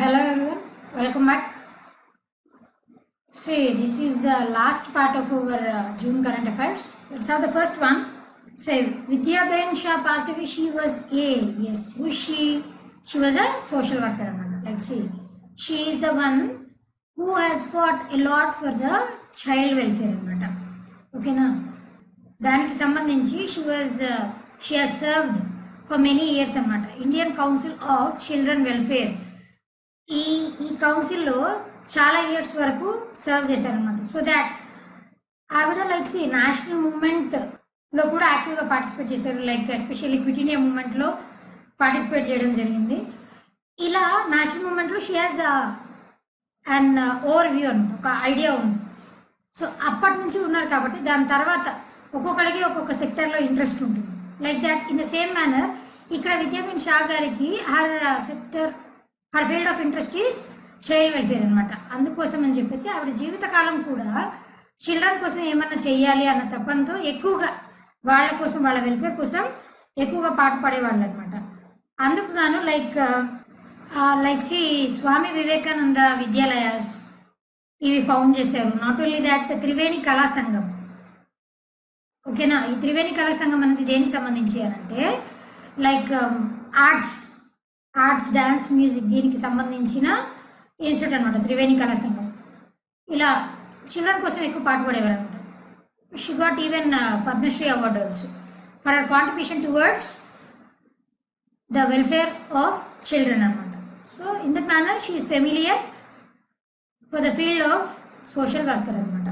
Hello everyone, welcome back. See, this is the last part of our June current affairs. Let's have the first one. Say, Vidya Ben Shah passed away. She was yes. Who is she? She was a social worker. Like, see, she is the one who has fought a lot for the child welfare. Okay, na? దానికి సంబంధించి she has served for many years అన్నమాట. Indian council of children welfare ఈ కౌన్సిల్లో చాలా years వరకు serve చేశారనమాట. So that ఆవిడ like national మూవ్మెంట్లో కూడా యాక్టివ్గా పార్టిసిపేట్ చేశారు. లైక్ ఎస్పెషల్లీ క్విట్ ఇండియా మూవ్మెంట్లో పార్టిసిపేట్ చేయడం జరిగింది. ఇలా నేషనల్ మూవ్మెంట్లో she has and overview అనమాట, ఒక ఐడియా ఉంది. సో అప్పటి నుంచి ఉన్నారు కాబట్టి దాని తర్వాత ఒక్కొక్కరికి ఒక్కొక్క సెక్టర్లో ఇంట్రెస్ట్ ఉంటుంది. Like that in the same manner ఇక్కడ విద్యా బెన్ షా గారికి her field of interest is child welfare అనమాట. అందుకోసం అని చెప్పేసి ఆవిడ జీవితకాలం కూడా చిల్డ్రన్ కోసం ఏమన్నా చెయ్యాలి అన్న తప్పంతో ఎక్కువగా వాళ్ళ కోసం, వాళ్ళ వెల్ఫేర్ కోసం ఎక్కువగా పాటుపడేవాళ్ళు అనమాట. అందుకు గాను లైక్ స్వామి వివేకానంద విద్యాలయాస్ ఇవి ఫౌండ్ చేశారు. నాట్ ఓన్లీ దాట్, త్రివేణి కళా సంఘం. ఓకేనా, ఈ త్రివేణి కళా సంఘం అనేది దేనికి సంబంధించి అంటే లైక్ ఆర్ట్స్ డ్యాన్స్ మ్యూజిక్ దీనికి సంబంధించిన ఇన్స్టిట్యూట్ అనమాట త్రివేణి కళా సంఘం. ఇలా చిల్డ్రన్ కోసం ఎక్కువ పాటుపడేవారు అనమాట. She got even Padma Shri award also for our contribution towards the welfare of children అనమాట. So in that manner she is familiar for the field of social worker అనమాట.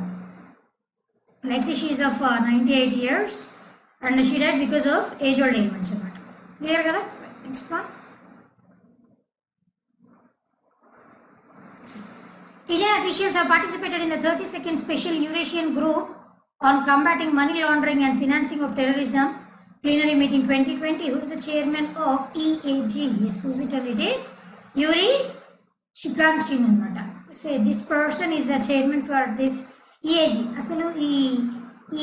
Like she is of 98 years and she died because of age-old ailments. Clear kada? Next one. Indian officials have participated in the 32nd Special Eurasian Group on Combating Money Laundering and Financing of Terrorism Plenary Meeting 2020. Who is the chairman of EAG? Yes, who is it? And it is Yuri Chikanchin. Say this person is the chairman for this EAG. అసలు ఈ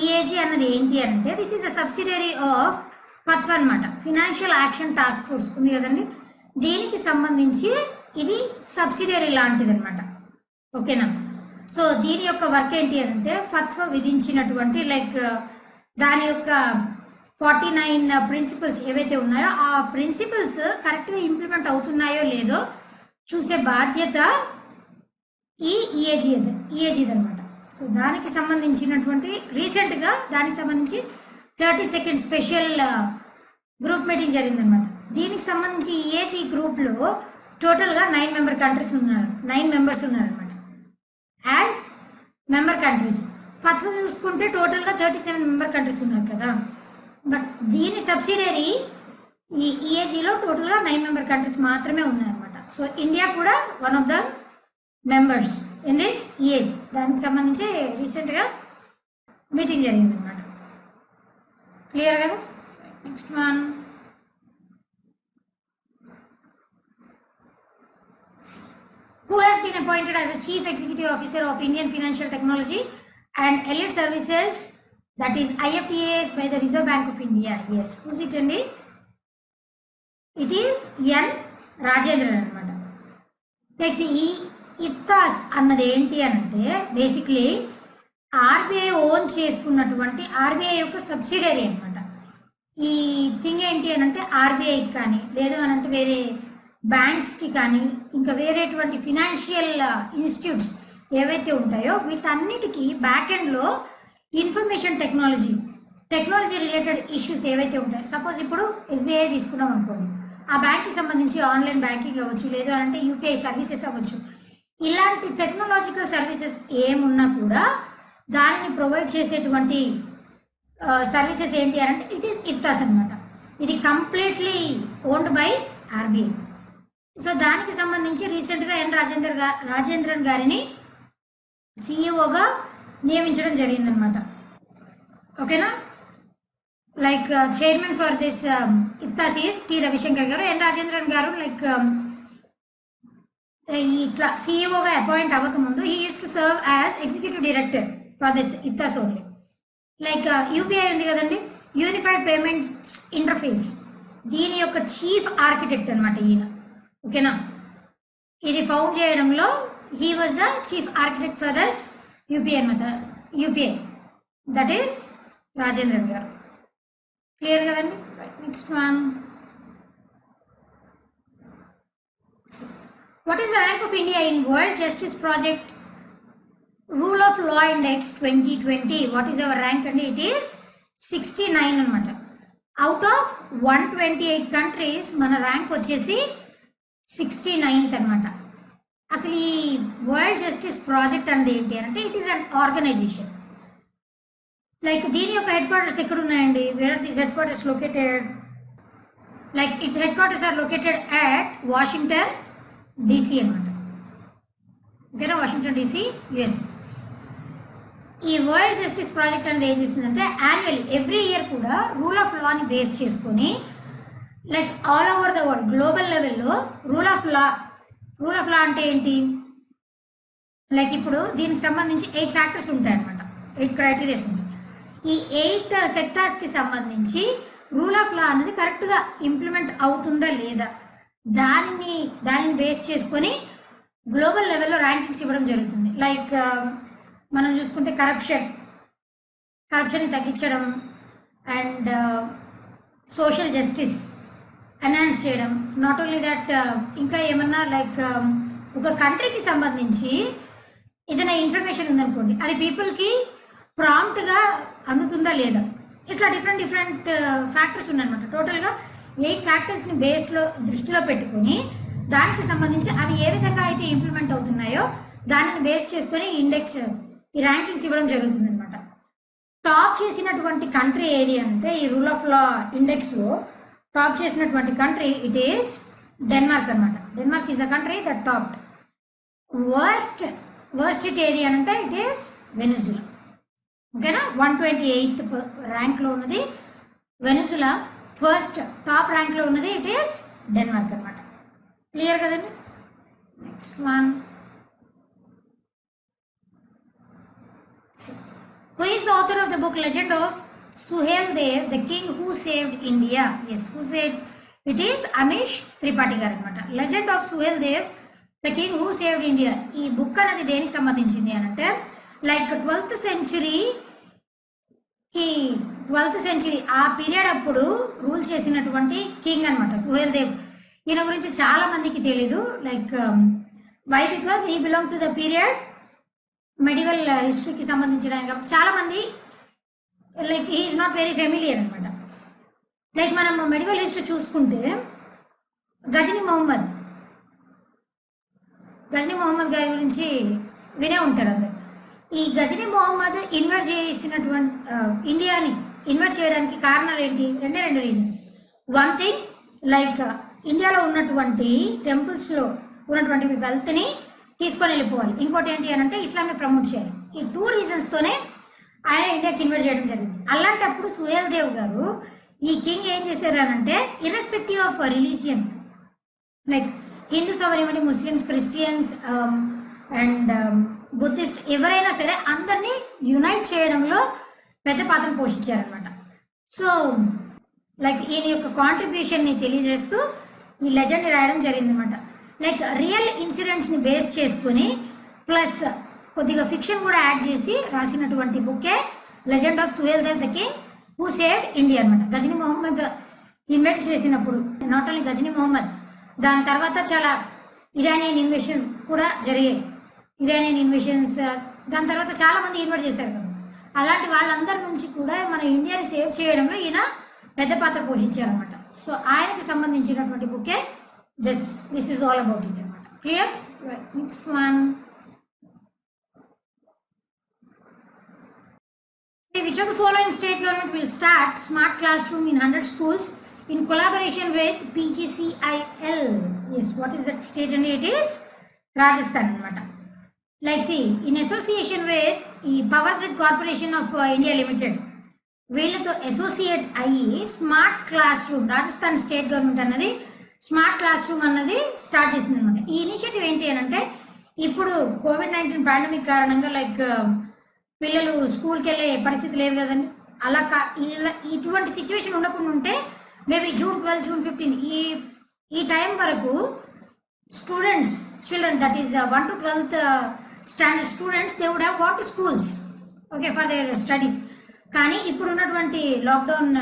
EAG అన్నది ఏంటి అంటే this is a subsidiary of FATF అనమాట. Financial action task force ఉంది కదండి, దీనికి సంబంధించి ఇది సబ్సిడరీ లాంటిది అనమాట. ఓకేనా, సో దీని యొక్క వర్క్ ఏంటి అంటే ఫత్వ విధించినటువంటి లైక్ దాని యొక్క 49 ప్రిన్సిపల్స్ ఏవైతే ఉన్నాయో ఆ ప్రిన్సిపల్స్ కరెక్ట్గా ఇంప్లిమెంట్ అవుతున్నాయో లేదో చూసే బాధ్యత ఈ ఈఏజీ అనమాట. సో దానికి సంబంధించినటువంటి రీసెంట్గా దానికి సంబంధించి 32nd స్పెషల్ గ్రూప్ మీటింగ్ జరిగిందనమాట. దీనికి సంబంధించి ఈఏజీ గ్రూప్లో టోటల్గా 9 మెంబర్స్ ఉన్నారనమాట యాజ్ మెంబర్ కంట్రీస్. ఫత్వ చూసుకుంటే టోటల్గా 37 మెంబర్ కంట్రీస్ ఉన్నారు కదా, బట్ దీని సబ్సిడరీ ఈ ఈఏజీలో టోటల్గా 9 మెంబర్ కంట్రీస్ మాత్రమే ఉన్నాయన్నమాట. సో ఇండియా కూడా one of the members in this EAG. దానికి సంబంధించి రీసెంట్గా మీటింగ్ జరిగింది అనమాట. క్లియర్ కదా? Next one. Who has been appointed as a Chief Executive Officer of Indian Financial Technology and Elite Services, that is IFTAs by the Reserve Bank of India? Yes, who is it andi? It is N. Rajendran అనమాట. Next ఈ ఇఫ్తాస్ అన్నది ఏంటి అంటే basically RBI own చేసుకున్నటువంటి RBI యొక్క subsidiary అనమాట. ఈ thing ఏంటి అని అంటే ఆర్బీఐకి కానీ లేదు అని అంటే వేరే బ్యాంక్స్కి కానీ ఇంకా వేరేటువంటి ఫినాన్షియల్ ఇన్స్టిట్యూట్స్ ఏవైతే ఉంటాయో వీటన్నిటికీ బ్యాక్ ఎండ్లో ఇన్ఫర్మేషన్ టెక్నాలజీ రిలేటెడ్ ఇష్యూస్ ఏవైతే ఉంటాయో, సపోజ్ ఇప్పుడు ఎస్బీఐ తీసుకున్నాం అనుకోండి, ఆ బ్యాంక్కి సంబంధించి ఆన్లైన్ బ్యాంకింగ్ అవ్వచ్చు, లేదు అని అంటే యూపీఐ సర్వీసెస్ అవ్వచ్చు, ఇలాంటి టెక్నాలజికల్ సర్వీసెస్ ఏమున్నా కూడా దానిని ప్రొవైడ్ చేసేటువంటి సర్వీసెస్ ఏంటి అని అంటే ఇట్ ఈస్ ఇఫ్తాస్ అనమాట. ఇది completely owned by RBI. So దానికి సంబంధించి రీసెంట్గా రాజేంద్రన్ గారిని సిఇఓగా నియమించడం జరిగిందనమాట. ఓకేనా, like chairman for this IFTAS is T Ravishankar garu. Rajendran garu like ఇట్లా సిఇఓగా అపాయింట్ అవ్వకముందు he uses to serve as executive director for this IFTAS only. Like UPI ఉంది కదండి, యూనిఫైడ్ పేమెంట్స్ ఇంటర్ఫేస్, దీని యొక్క చీఫ్ ఆర్కిటెక్ట్ అనమాట ఈయన. ఓకేనా, ఇది ఫౌండ్ చేయడంలో he was the chief architect for thus UPI అనమాట. యూపీఐ దట్ ఈస్ రాజేంద్రన్ గారు. క్లియర్ కదండి. Next one, what is the rank of India in world justice project rule of law index 2020? What is our rank అండి? It is 69 అనమాట. Out of 128 countries మన rank వచ్చేసి 69th అనమాట. అసలు ఈ world justice project అనేది ఏంటి అంటే it is an organization. Like దీని యొక్క హెడ్ క్వార్టర్స్ ఎక్కడ ఉన్నాయండి? Where are these headquarters located? Like its headquarters are located at Washington DC అనమాట. ఓకేనా? Washington DC, USA. ఈ వరల్డ్ జస్టిస్ ప్రాజెక్ట్ అనేది ఏం చేస్తుందంటే యాన్యువల్లీ ఎవ్రీ ఇయర్ కూడా రూల్ ఆఫ్ లాని బేస్ చేసుకొని like all over the world global లెవెల్లో రూల్ ఆఫ్ లా అంటే ఏంటి? లైక్ ఇప్పుడు దీనికి సంబంధించి 8 ఫ్యాక్టర్స్ ఉంటాయి అనమాట, 8 క్రైటీరియాస్ ఉంటాయి. ఈ 8 సెక్టార్స్కి సంబంధించి రూల్ ఆఫ్ లా అనేది కరెక్ట్గా ఇంప్లిమెంట్ అవుతుందా లేదా దానిని బేస్ చేసుకొని గ్లోబల్ లెవెల్లో ర్యాంకింగ్స్ ఇవ్వడం జరుగుతుంది. లైక్ మనం చూసుకుంటే కరప్షన్ని తగ్గించడం అండ్ సోషల్ జస్టిస్ ఎన్హాన్స్ చేయడం. నాట్ ఓన్లీ దట్, ఇంకా ఏమన్నా లైక్ ఒక కంట్రీకి సంబంధించి ఏదైనా ఇన్ఫర్మేషన్ ఉందనుకోండి, అది పీపుల్కి ప్రాంప్ట్గా అందుతుందా లేదా, ఇట్లా డిఫరెంట్ ఫ్యాక్టర్స్ ఉన్నాయన్నమాట. టోటల్గా 8 ఫ్యాక్టర్స్ని దృష్టిలో పెట్టుకొని దానికి సంబంధించి అవి ఏ విధంగా అయితే ఇంప్లిమెంట్ అవుతున్నాయో దానిని బేస్ చేసుకొని ఇండెక్స్ ఈ ర్యాంకింగ్స్ ఇవ్వడం జరుగుతుంది అనమాట. టాప్ చేసినటువంటి కంట్రీ ఏది అంటే ఈ రూల్ ఆఫ్ లా ఇండెక్స్లో టాప్ చేసినటువంటి కంట్రీ ఇట్ ఈస్ డెన్మార్క్ అనమాట. Denmark is a country that topped. Worst it ఏది అని అంటే ఇట్ ఈస్ వెనిజులా. ఓకేనా? 128th ర్యాంక్లో ఉన్నది వెనిజులా. ఫస్ట్ టాప్ ర్యాంక్లో ఉన్నది ఇట్ ఈస్ డెన్మార్క్ అనమాట. క్లియర్ కదండి. Next one, who is the author of the book Legend of Suheldev, the king who saved India? Yes, who said? It is Amish Tripathi garu anamata. Legend of Suheldev, the king who saved India. ఈ book అనేది దేనికి సంబంధించింది అని అంటే like 12th century ఆ period అప్పుడు rule చేసినటువంటి king అనమాట సుహేల్దేవ్. ఈయన గురించి చాలా మందికి తెలీదు. Like why? బికాస్ ఈ belong to the period medieval హిస్టరీకి సంబంధించిన కాబట్టి చాలా మంది like he is not very familiar అనమాట. లైక్ మనం మెడివల్ హిస్టరీ చూసుకుంటే గజనీ మొహమ్మద్ గారి గురించి వినే ఉంటారు అందరు. ఈ గజనీ మొహమ్మద్ ఇన్వైట్ చేసినటువంటి ఇండియాని ఇన్వైట్ చేయడానికి కారణాలు ఏంటి? రెండు రీజన్స్. వన్ థింగ్ లైక్ ఇండియాలో ఉన్నటువంటి టెంపుల్స్లో ఉన్నటువంటి వెల్త్ని తీసుకొని వెళ్ళిపోవాలి. ఇంకోటి ఏంటి అని అంటే ఇస్లాంని ప్రమోట్ చేయాలి. ఈ 2 రీజన్స్తోనే ఆయన ఇండియాకి ఇన్వైట్ చేయడం జరిగింది. అలాంటప్పుడు సుహేల్దేవ్ గారు ఈ కింగ్ ఏం చేశారు అని అంటే irrespective of religion like Hindus అవనివ్వండి, ముస్లిమ్స్, క్రిస్టియన్స్ అండ్ బుద్ధిస్ట్ ఎవరైనా సరే అందరినీ యునైట్ చేయడంలో పెద్ద పాత్ర పోషించారనమాట. సో లైక్ ఈయన యొక్క కాంట్రిబ్యూషన్ని తెలియజేస్తూ ఈ లెజెండ్ని రాయడం జరిగిందనమాట. లైక్ రియల్ ఇన్సిడెంట్స్ని బేస్ చేసుకుని ప్లస్ కొద్దిగా ఫిక్షన్ కూడా యాడ్ చేసి రాసినటువంటి బుక్కే legend of Suheldev the king who saved India అనమాట. గజనీ మొహమ్మద్ ఇన్వైట్ చేసినప్పుడు నాట్ ఓన్లీ గజనీ మొహమ్మద్, దాని తర్వాత చాలా ఇరానియన్ ఇన్వెషన్స్ కూడా జరిగాయి. దాని తర్వాత చాలా మంది ఇన్వైట్ చేశారు కదా. అలాంటి వాళ్ళందరి నుంచి కూడా మన ఇండియాని సేవ్ చేయడంలో ఈయన పెద్ద పాత్ర పోషించారనమాట. సో ఆయనకి సంబంధించినటువంటి బుక్కే this is all about it అనమాట. Clear? Next one, which of the following state government will start smart classroom in 100 schools in collaboration with PGCIL? Yes, what is that state? And it is Rajasthan anamata. Like see, in association with the Power Grid Corporation of India Limited, వీళ్ళతో associate అయ్యి smart class room Rajasthan state government అన్నది smart class room అన్నది start చేసింది అనమాట. ఈ initiative ఏంటి అని అంటే ఇప్పుడు COVID-19 పాండమిక్ కారణంగా లైక్ పిల్లలు స్కూల్కి వెళ్ళే పరిస్థితి లేదు కదండి. అలా ఇటువంటి సిచ్యువేషన్ ఉండకుండా ఉంటే మేబీ June 12, June 15 ఈ టైం వరకు students children, that is 1 to 12th standard students, they would have gone to schools, okay, for their studies. కానీ ఇప్పుడు ఉన్నటువంటి లాక్డౌన్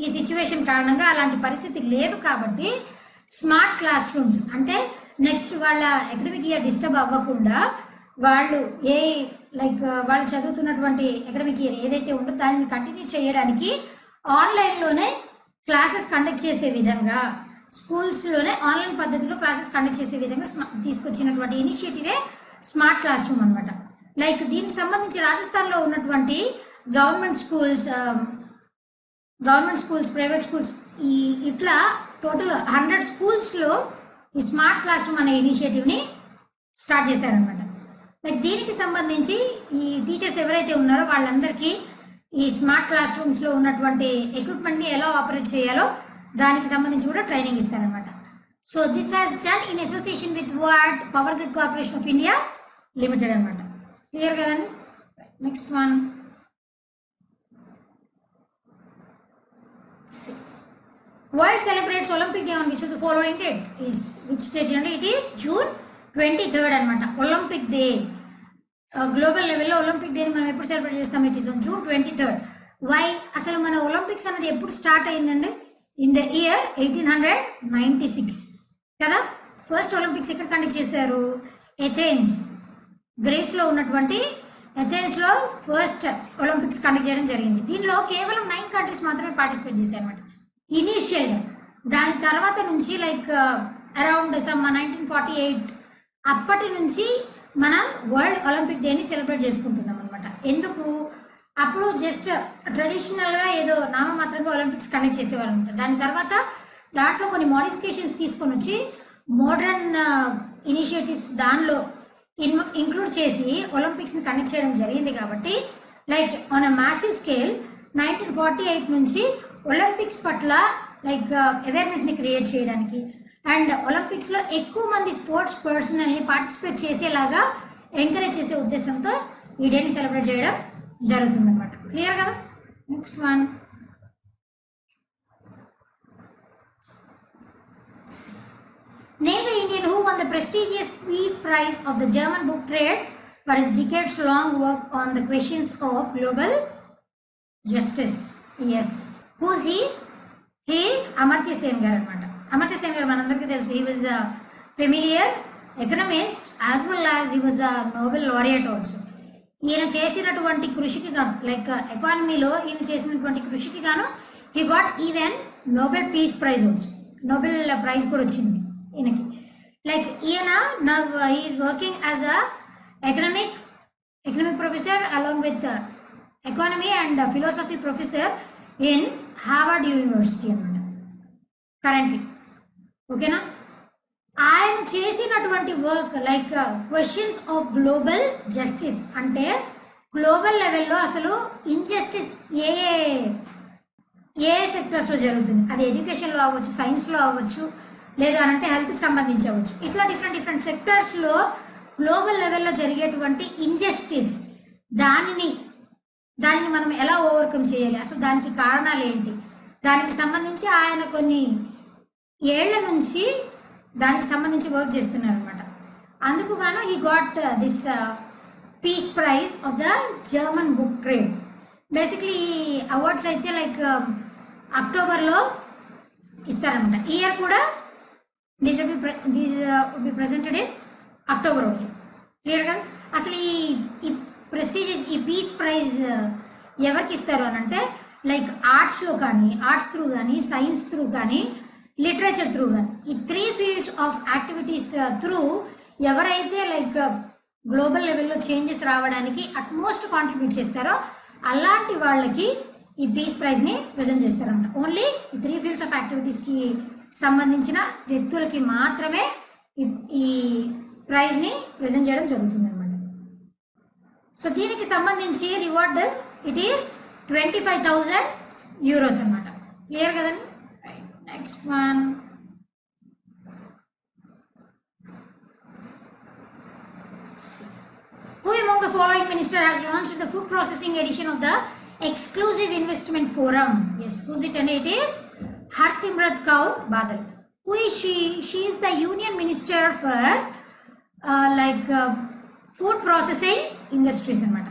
ఈ సిచ్యువేషన్ కారణంగా అలాంటి పరిస్థితి లేదు కాబట్టి స్మార్ట్ క్లాస్ రూమ్స్ అంటే నెక్స్ట్ వాళ్ళ అకాడమిక్ ఇయర్ డిస్టర్బ్ అవ్వకుండా వాళ్ళు వాళ్ళు చదువుతున్నటువంటి అకాడమిక్ ఇయర్ ఏదైతే ఉందో దానిని కంటిన్యూ చేయడానికి ఆన్లైన్లోనే క్లాసెస్ కండక్ట్ చేసే విధంగా, స్కూల్స్లోనే ఆన్లైన్ పద్ధతిలో క్లాసెస్ కండక్ట్ చేసే విధంగా తీసుకొచ్చినటువంటి ఇనిషియేటివే స్మార్ట్ క్లాస్ రూమ్ అనమాట. లైక్ దీనికి సంబంధించి రాజస్థాన్లో ఉన్నటువంటి గవర్నమెంట్ స్కూల్స్, ప్రైవేట్ స్కూల్స్ ఇట్లా టోటల్ 100 స్కూల్స్లో ఈ స్మార్ట్ క్లాస్ రూమ్ అనే ఇనిషియేటివ్ని స్టార్ట్ చేశారనమాట. లైక్ దీనికి సంబంధించి ఈ టీచర్స్ ఎవరైతే ఉన్నారో వాళ్ళందరికీ ఈ స్మార్ట్ క్లాస్ రూమ్స్లో ఉన్నటువంటి ఎక్విప్మెంట్ని ఎలా ఆపరేట్ చేయాలో దానికి సంబంధించి కూడా ట్రైనింగ్ ఇస్తారనమాట. So this has done in association with watt power grid corporation of India limited అనమాట. క్లియర్ కదండి? Next one, World celebrates Olympic Day on which of the following date is, which date? It is June 23rd అనమాట. Olympic day global లెవెల్లో Olympic డేని మనం ఎప్పుడు celebrate చేస్తాం? It is on June 23rd. Why? అసలు మన Olympics అనేది ఎప్పుడు స్టార్ట్ అయిందండి? ఇన్ ద ఇయర్ 1896 కదా. ఫస్ట్ ఒలింపిక్స్ ఎక్కడ కండక్ట్ చేశారు? ఎథెన్స్, గ్రీస్లో ఉన్నటువంటి ఎథెన్స్లో ఫస్ట్ ఒలింపిక్స్ కండక్ట్ చేయడం జరిగింది. దీనిలో కేవలం 9 కంట్రీస్ మాత్రమే పార్టిసిపేట్ చేశాయి అనమాట ఇనీషియల్గా. దాని తర్వాత నుంచి అరౌండ్ 1948 అప్పటి నుంచి మనం వరల్డ్ ఒలింపిక్ డేని సెలబ్రేట్ చేసుకుంటున్నాం అనమాట. ఎందుకు? అప్పుడు జస్ట్ ట్రెడిషనల్గా ఏదో నామమాత్రంగా ఒలింపిక్స్ కండక్ట్ చేసేవాళ్ళు అనమాట. దాని తర్వాత దాంట్లో కొన్ని మోడిఫికేషన్స్ తీసుకొని వచ్చి మోడర్న్ ఇనిషియేటివ్స్ దానిలో ఇంక్లూడ్ చేసి ఒలింపిక్స్ని కండక్ట్ చేయడం జరిగింది. కాబట్టి like on a massive scale 1948 నుంచి ఒలింపిక్స్ పట్ల అవేర్నెస్ని క్రియేట్ చేయడానికి అండ్ ఒలింపిక్స్లో ఎక్కువ మంది స్పోర్ట్స్ పర్సనల్ని పార్టిసిపేట్ చేసేలాగా ఎంకరేజ్ చేసే ఉద్దేశంతో ఈ డేని సెలబ్రేట్ చేయడం జరుగుతుంది అనమాట. క్లియర్ కదా? Next one, name the Indian who won the prestigious Peace Prize of the German book trade for his decades-long work on the questions of global justice. Yes. Who's he? He is Amartya Sen garu anamata. Amartya Sen garu manandariki telusu. He was a familiar economist as well as he was a Nobel laureate also. ఈయన చేసినటువంటి కృషికి గాను ఎకానమీలో ఈయన చేసినటువంటి కృషికి గాను he got even Nobel Peace Prize also. Nobel prize కూడా వచ్చింది ఈయనకి. ఈయన he is working as a economic professor along with economy and philosophy professor in Harvard University అన్నమాట కరెంట్లీ. ఓకేనా? ఆయన చేసినటువంటి work questions of global justice అంటే global లెవెల్లో అసలు ఇన్జస్టిస్ ఏ సెక్టర్స్లో జరుగుతుంది, అది ఎడ్యుకేషన్లో అవ్వచ్చు, సైన్స్లో అవ్వచ్చు, లేదు అనంటే హెల్త్కి సంబంధించి అవ్వచ్చు. ఇట్లా డిఫరెంట్ సెక్టర్స్లో గ్లోబల్ లెవెల్లో జరిగేటువంటి ఇన్జస్టిస్ దానిని మనం ఎలా ఓవర్కమ్ చేయాలి, అసలు దానికి కారణాలు ఏంటి, దానికి సంబంధించి ఆయన కొన్ని ఏళ్ల నుంచి దానికి సంబంధించి వర్క్ చేస్తున్నారు అనమాట. అందుకు గాను he got this peace prize of the German book trade. Basically ఈ అవార్డ్స్ అయితే అక్టోబర్లో ఇస్తారనమాట. ఈ ఇయర్ కూడా these will be presented in October only. Clear కదా? అసలు ఈ ప్రెస్టీజియస్ ఈ పీస్ ప్రైజ్ ఎవరికి ఇస్తారు అని అంటే ఆర్ట్స్లో కానీ, ఆర్ట్స్ త్రూ కానీ, సైన్స్ త్రూ కానీ, లిటరేచర్ త్రూ కానీ, ఈ 3 ఫీల్డ్స్ ఆఫ్ యాక్టివిటీస్ త్రూ ఎవరైతే గ్లోబల్ లెవెల్లో చేంజెస్ రావడానికి అట్మోస్ట్ కాంట్రిబ్యూట్ చేస్తారో అలాంటి వాళ్ళకి ఈ పీస్ ప్రైజ్ని ప్రజెంట్ చేస్తారన్నమాట. ఓన్లీ ఈ 3 ఫీల్డ్స్ ఆఫ్ యాక్టివిటీస్కి సంబంధించిన వ్యక్తులకి మాత్రమే ఈ ప్రైజ్ని ప్రజెంట్ చేయడం జరుగుతుంది అనమాట. సో దీనికి సంబంధించి రివార్డ్ ఇట్ ఈస్ 25,000 euros అనమాట. క్లియర్ కదండి? Next one. Who among the following minister has launched the food processing edition of the exclusive investment forum? Yes, who's it? And it is Harsimrat Kaur Badal. Who is she? She is the union minister for like food processing industries అనమాట.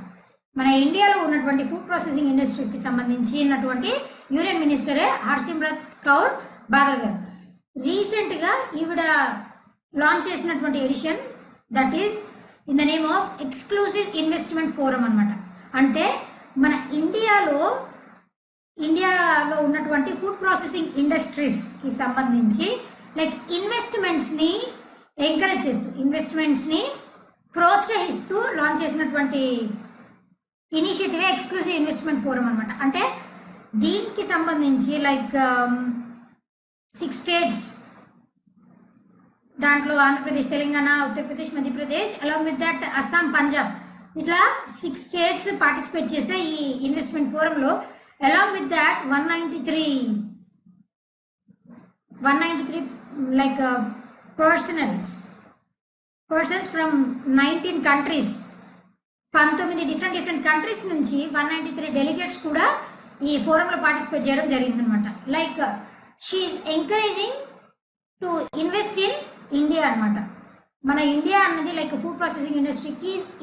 మన ఇండియాలో ఉన్నటువంటి food processing ఇండస్ట్రీస్కి సంబంధించినటువంటి union మినిస్టరే హర్సిమ్రత్ కౌర్ బాదల్ గారు. రీసెంట్గా ఈవిడ లాంచ్ చేసినటువంటి edition that is in the name of exclusive investment forum అనమాట. అంటే మన ఇండియాలో ఉన్నటువంటి ఫుడ్ ప్రాసెసింగ్ ఇండస్ట్రీస్కి సంబంధించి లైక్ ఇన్వెస్ట్మెంట్స్ని ఎంకరేజ్ చేస్తూ, ఇన్వెస్ట్మెంట్స్ని ప్రోత్సహిస్తూ లాంచ్ చేసినటువంటి ఇనిషియేటివ్ ఎక్స్క్లూజివ్ ఇన్వెస్ట్మెంట్ ఫోరం అనమాట. అంటే దీనికి సంబంధించి లైక్ 6 స్టేట్స్, దాంట్లో Andhra Pradesh, Telangana, Uttar Pradesh, Madhya Pradesh along with that Assam, Punjab, ఇట్లా 6 స్టేట్స్ పార్టిసిపేట్ చేసే ఈ ఇన్వెస్ట్మెంట్ ఫోరంలో along with that 193 like persons from 19 countries, 19 different countries నుంచి 193 డెలిగేట్స్ కూడా ఈ ఫోరంలో పార్టిసిపేట్ చేయడం జరిగిందనమాట. Like she is encouraging to invest in India అనమాట. మన ఇండియా అన్నది లైక్ ఫుడ్ ప్రాసెసింగ్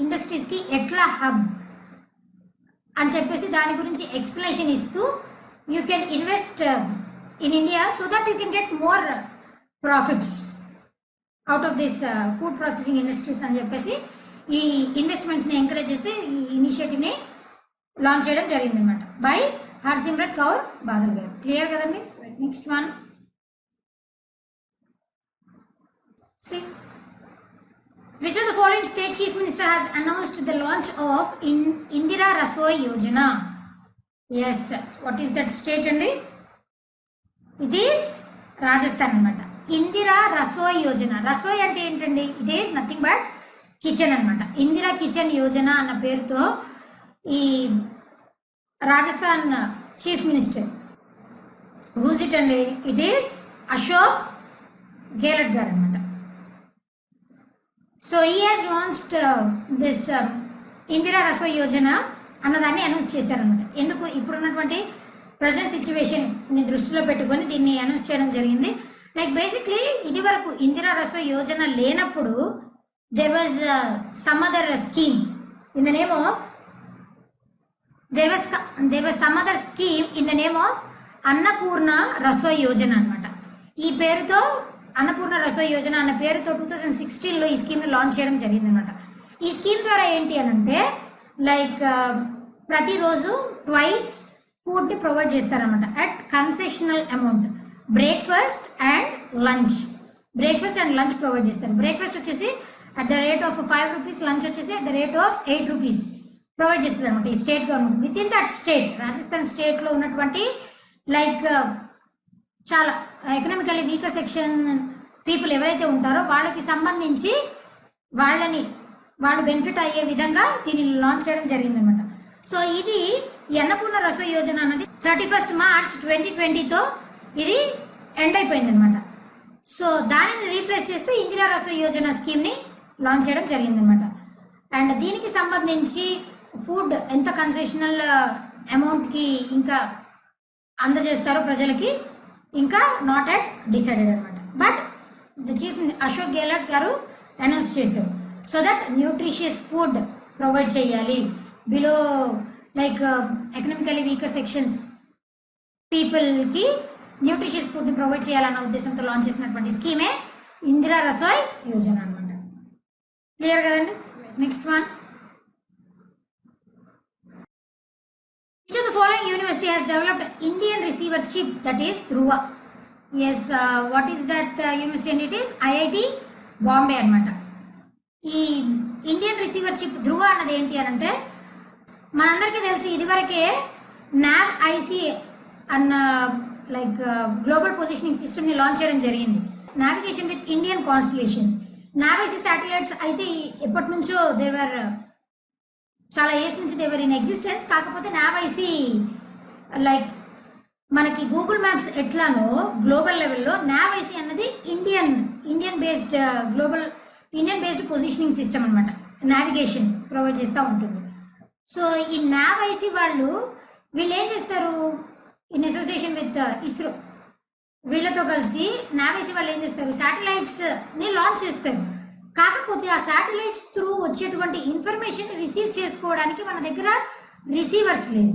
ఇండస్ట్రీస్కి ఎట్లా హబ్ అని చెప్పేసి దాని గురించి ఎక్స్ప్లెనేషన్ ఇస్తూ you can invest in India so that you can get more profits out of this food processing industries అని చెప్పేసి ఈ ఇన్వెస్ట్మెంట్స్ని ఎంకరేజ్ చేస్తే ఈ ఇనిషియేటివ్ని లాంచ్ చేయడం జరిగిందనమాట బై హర్సిమ్రత్ కౌర్ బాదల్ గారు. క్లియర్ కదండి? Next one, see which of the following state chief minister has announced the launch of Indira Rasoi Yojana? Yes, what is that state andi? It is Rajasthan anamata. Indira Rasoi Yojana. Rasoi ante entandi? It is nothing but kitchen anamata. Indira Kitchen Yojana anna peruto ee Rajasthan chief minister, who is it andi? It is Ashok Gehlot garu anamata. So he has launched this Indira Rasoi Yojana అన్నదాన్ని announce చేశారనమాట. ఎందుకు? ఇప్పుడున్నటువంటి present సిచ్యువేషన్ని దృష్టిలో పెట్టుకొని దీన్ని announce చేయడం జరిగింది. లైక్ బేసిక్లీ ఇది వరకు ఇందిరా రసోయ్ యోజన లేనప్పుడు there was some other scheme in the name of there was some other scheme in the name of Annapurna Rasoi Yojana అనమాట. ఈ పేరుతో అన్నపూర్ణ రసోయ్ యోజన అన్న పేరుతో 2016లో ఈ స్కీమ్ని లాంచ్ చేయడం జరిగిందనమాట. ఈ స్కీమ్ ద్వారా ఏంటి అని అంటే లైక్ ప్రతిరోజు ట్వైస్ ఫుడ్ని ప్రొవైడ్ చేస్తారనమాట at concessional amount. Breakfast and lunch provide చేస్తారు. బ్రేక్ఫాస్ట్ వచ్చేసి at the rate of 5 rupees, lunch వచ్చేసి at the rate of 8 rupees provide చేస్తుంది అనమాట ఈ state government. With in that state, Rajasthan స్టేట్లో ఉన్నటువంటి లైక్ చాలా ఎకనామికల్లీ వీకర్ సెక్షన్ పీపుల్ ఎవరైతే ఉంటారో వాళ్ళకి సంబంధించి వాళ్ళు బెనిఫిట్ అయ్యే విధంగా దీన్ని లాంచ్ చేయడం జరిగిందనమాట. సో ఇది అన్నపూర్ణ రసోయ్ యోజన అన్నది 31 మార్చ్ 2020తో ఇది ఎండ్ అయిపోయిందనమాట. సో దానిని రీప్లేస్ చేస్తూ ఇందిరా రసోయ్ యోజన స్కీమ్ని లాంచ్ చేయడం జరిగిందనమాట. అండ్ దీనికి సంబంధించి ఫుడ్ ఎంత కన్సెషనల్ అమౌంట్కి ఇంకా అందజేస్తారో ప్రజలకి ఇంకా నాట్ ఎట్ డిసైడెడ్ అనమాట. But the chief Ashok Gehlot garu announce చేశారు so that nutritious food provide చేయాలి below like economically weaker sections పీపుల్కి న్యూట్రిషియస్ ఫుడ్ని ప్రొవైడ్ చేయాలన్న ఉద్దేశంతో లాంచ్ చేసినటువంటి స్కీమే ఇందిరా రసోయ్ యోజన అనమాట. క్లియర్ కదండి? Next one, which of the following university has developed Indian receiver chip that is Dhruva? Yes, what is that university? And it is IIT Bombay అనమాట. ఈ Indian receiver chip ధృవ అన్నది ఏంటి అని అంటే మనందరికీ తెలుసు ఇదివరకే NAVIC అన్న లైక్ గ్లోబల్ పొజిషనింగ్ సిస్టమ్ని లాంచ్ చేయడం జరిగింది. Navigation with Indian constellations. NAVIC satellites అయితే ఎప్పటి నుంచో దేవర్ చాలా ఇయర్స్ నుంచి దేవర్ ఇన్ ఎగ్జిస్టెన్స్. కాకపోతే NAVIC లైక్ మనకి గూగుల్ మ్యాప్స్ ఎట్లానో గ్లోబల్ లెవెల్లో NAVIC అన్నది ఇండియన్ బేస్డ్ పొజిషనింగ్ సిస్టమ్ అనమాట. నావిగేషన్ ప్రొవైడ్ చేస్తూ ఉంటుంది. సో ఈ NAVIC వీళ్ళు ఏం చేస్తారు, ఇన్ అసోసియేషన్ విత్ ఇస్రో వీళ్ళతో కలిసి NAVIC వాళ్ళు ఏం చేస్తారు, శాటిలైట్స్ని లాంచ్ చేస్తారు. కాకపోతే ఆ శాటిలైట్స్ త్రూ వచ్చేటువంటి ఇన్ఫర్మేషన్ రిసీవ్ చేసుకోవడానికి మన దగ్గర రిసీవర్స్ లేవు.